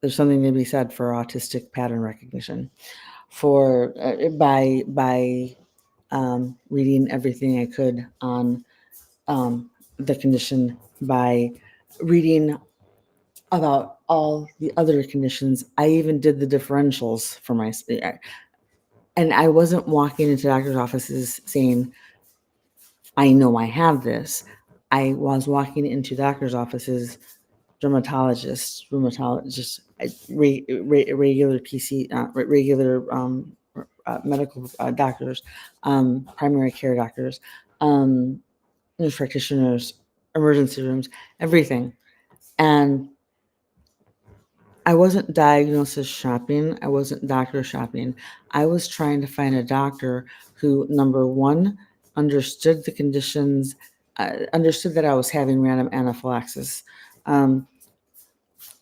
There's something to be said for autistic pattern recognition, for by reading everything I could on the condition, by reading about all the other conditions. I even did the differentials for my, and I wasn't walking into doctor's offices saying, I know I have this. I was walking into doctor's offices, dermatologists, rheumatologists, regular medical doctors, primary care doctors, nurse practitioners, emergency rooms, everything. And I wasn't diagnosis shopping. I wasn't doctor shopping. I was trying to find a doctor who, number one, understood the conditions, understood that I was having random anaphylaxis,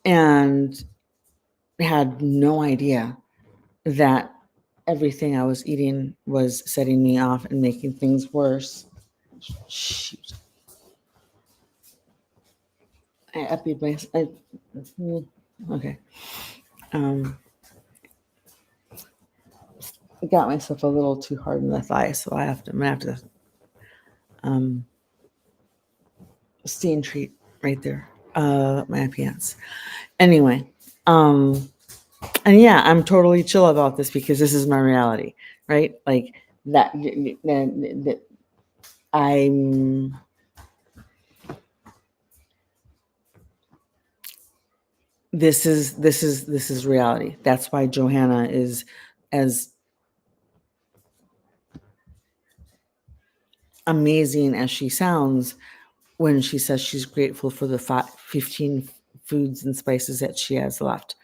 and had no idea that everything I was eating was setting me off and making things worse. Shoot. I upbeat my. Okay. I got myself a little too hard in the thigh, so I'm gonna have to stay and treat right there. My pants. Anyway, and yeah, I'm totally chill about this because this is my reality, right? Like that I'm this is reality. That's why Johanna is as amazing as she sounds when she says she's grateful for the 15 foods and spices that she has left.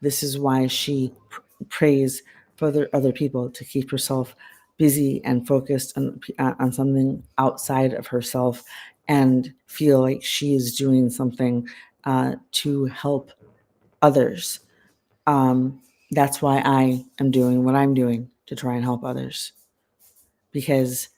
This is why she prays for other people to keep herself busy and focused on something outside of herself and feel like she is doing something to help others. That's why I am doing what I'm doing to try and help others, because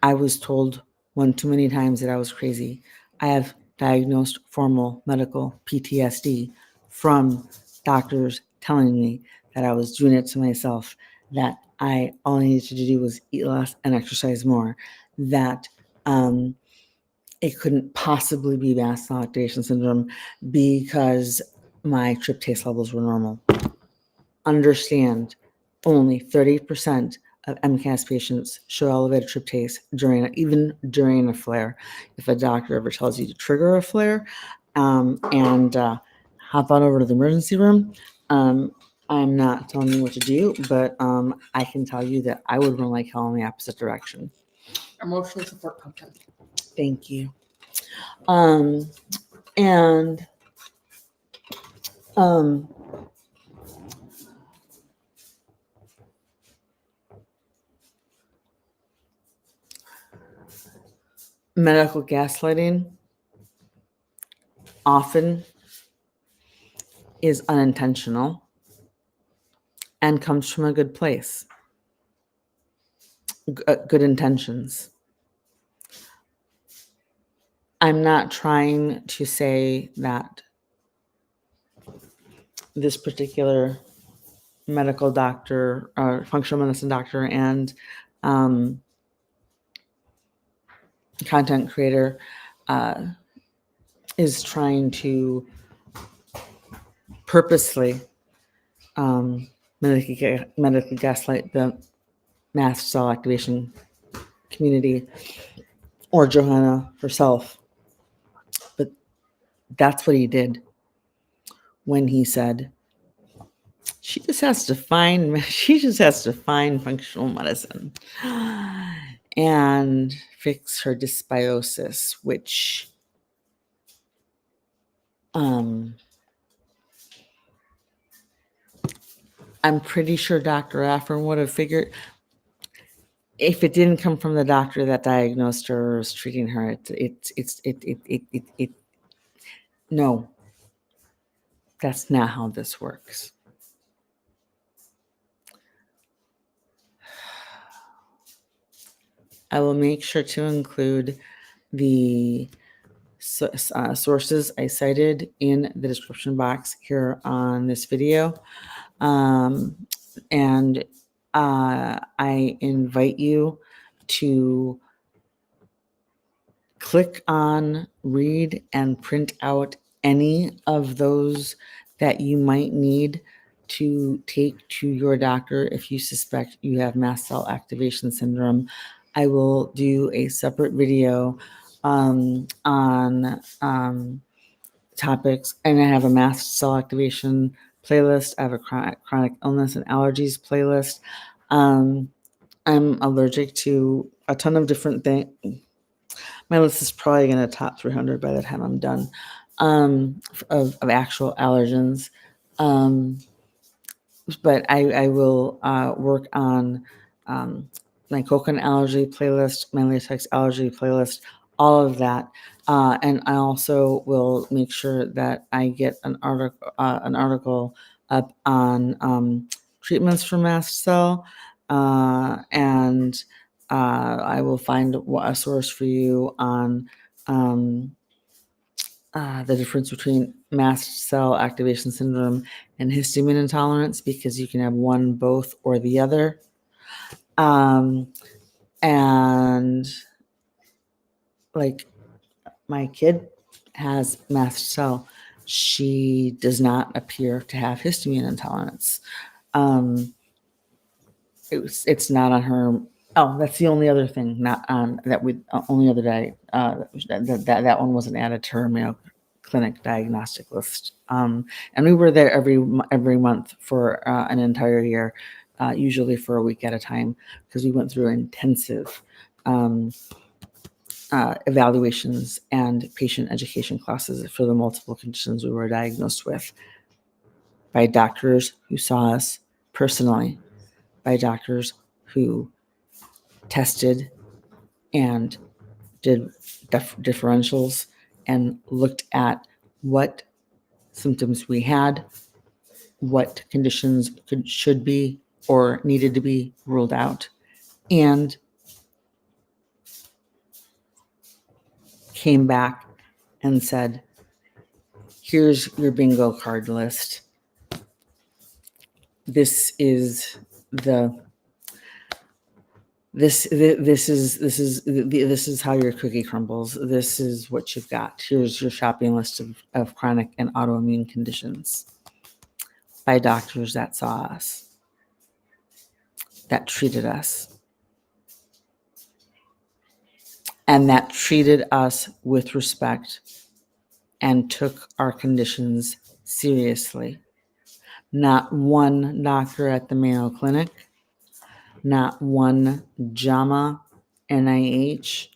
I was told one too many times that I was crazy. I have diagnosed formal medical PTSD from doctors telling me that I was doing it to myself, that all I needed to do was eat less and exercise more, that it couldn't possibly be mast cell activation syndrome because my tryptase levels were normal. Understand, only 30% of MCAS patients show elevated tryptase even during a flare. If a doctor ever tells you to trigger a flare and hop on over to the emergency room, I'm not telling you what to do, but I can tell you that I would run like hell in the opposite direction. Emotional support content. Thank you. And medical gaslighting often is unintentional and comes from a good place, good intentions. I'm not trying to say that this particular medical doctor or functional medicine doctor and content creator is trying to purposely medically gaslight the mast cell activation community or Johanna herself. But that's what he did when he said, she just has to find functional medicine and fix her dysbiosis, which I'm pretty sure Dr. Affern would have figured, if it didn't come from the doctor that diagnosed her or was treating her, no, that's not how this works. I will make sure to include the sources I cited in the description box here on this video. And I invite you to click on, read, and print out any of those that you might need to take to your doctor if you suspect you have mast cell activation syndrome, I will do a separate video on topics, and I have a mast cell activation playlist. I have a chronic illness and allergies playlist. I'm allergic to a ton of different things. My list is probably going to top 300 by the time I'm done, of actual allergens. But I will work on my coconut allergy playlist, my latex allergy playlist, all of that. And I also will make sure that I get an article up on treatments for mast cell, and I will find a source for you on the difference between mast cell activation syndrome and histamine intolerance, because you can have one, both, or the other. And like my kid has mast cell. She does not appear to have histamine intolerance. It's not on her. Oh, that's the only other thing not on that we only other day that one wasn't added to her Mayo Clinic diagnostic list. And we were there every month for an entire year, usually for a week at a time, because we went through intensive evaluations and patient education classes for the multiple conditions we were diagnosed with by doctors who saw us personally, by doctors who tested and did differentials and looked at what symptoms we had, what conditions should be or needed to be ruled out, and came back and said, here's your bingo card list. This is this is how your cookie crumbles. This is what you've got. Here's your shopping list of chronic and autoimmune conditions by doctors that saw us, that treated us, and that treated us with respect and took our conditions seriously. Not one doctor at the Mayo Clinic, not one JAMA, NIH,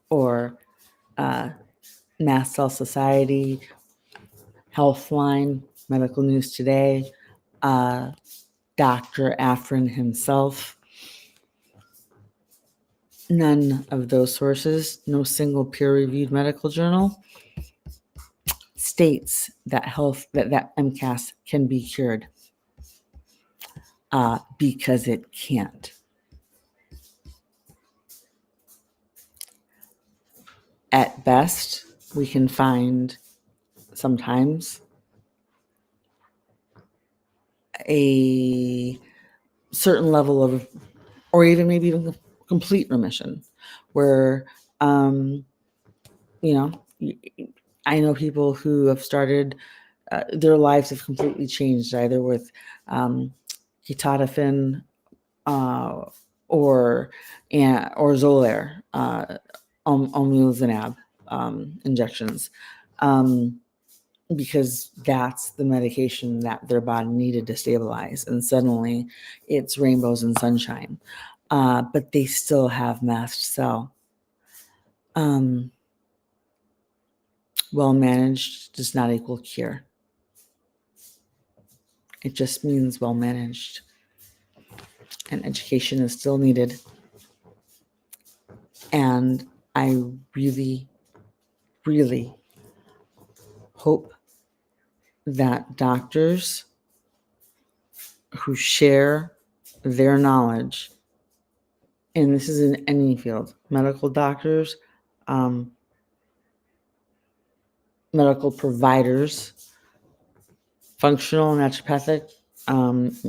or Mast Cell Society, Healthline, Medical News Today, Dr. Afrin himself. None of those sources, no single peer-reviewed medical journal states that that MCAS can be cured, because it can't. At best, we can find sometimes a certain level of, or even maybe even complete remission, where, I know people who have started, their lives have completely changed, either with ketotifen or Xolair, omalizumab injections, because that's the medication that their body needed to stabilize, and suddenly it's rainbows and sunshine, but they still have mast cell. Well managed does not equal cure. It just means well managed, and education is still needed. And I really, really hope that doctors who share their knowledge, and this is in any field, medical doctors, medical providers, functional, naturopathic,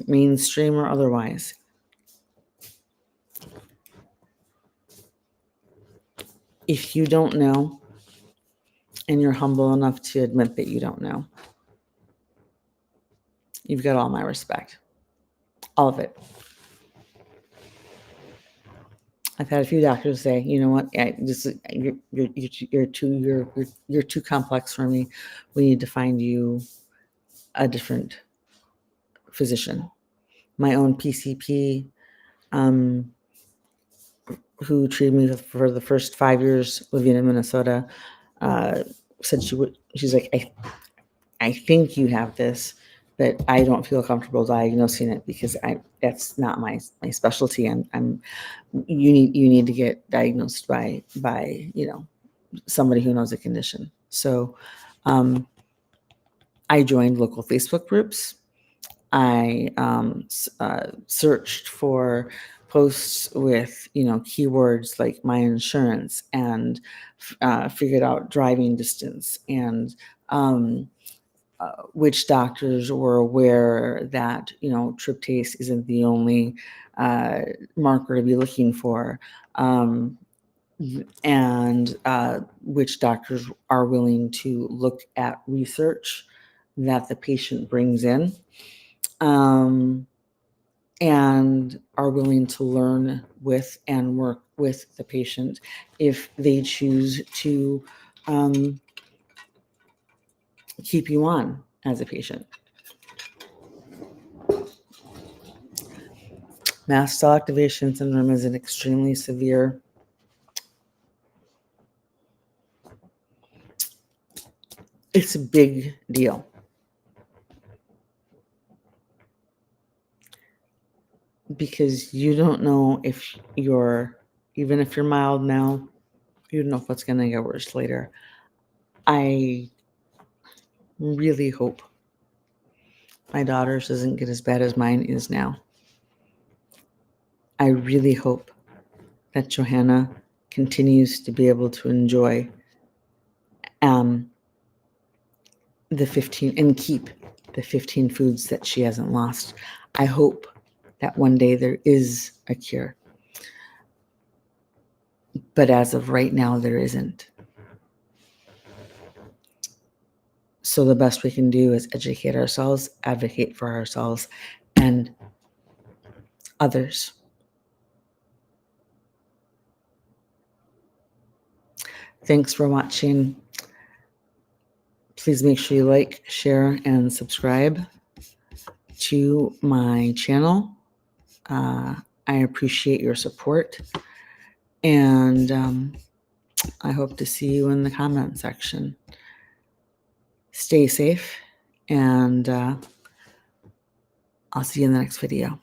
mainstream or otherwise, if you don't know and you're humble enough to admit that you don't know. You've got all my respect. All of it. I've had a few doctors say, you know what, you're too complex for me. We need to find you a different physician. My own PCP, who treated me for the first 5 years living in Minnesota, said she's like, I think you have this, but I don't feel comfortable diagnosing it because that's not my specialty. You need to get diagnosed by somebody who knows the condition. So I joined local Facebook groups. I searched for posts with keywords like my insurance, and figured out driving distance, and which doctors were aware that tryptase isn't the only marker to be looking for, and which doctors are willing to look at research that the patient brings in, and are willing to learn with and work with the patient if they choose to keep you on as a patient. Mast cell activation syndrome is an extremely severe it's a big deal. Because you don't know if even if you're mild now, you don't know if it's going to get worse later. I really hope my daughter's doesn't get as bad as mine is now. I really hope that Johanna continues to be able to enjoy the 15 and keep the 15 foods that she hasn't lost. I hope that one day there is a cure. But as of right now, there isn't. So the best we can do is educate ourselves, advocate for ourselves and others. Thanks for watching. Please make sure you like, share, and subscribe to my channel. I appreciate your support, and I hope to see you in the comment section. Stay safe, and I'll see you in the next video.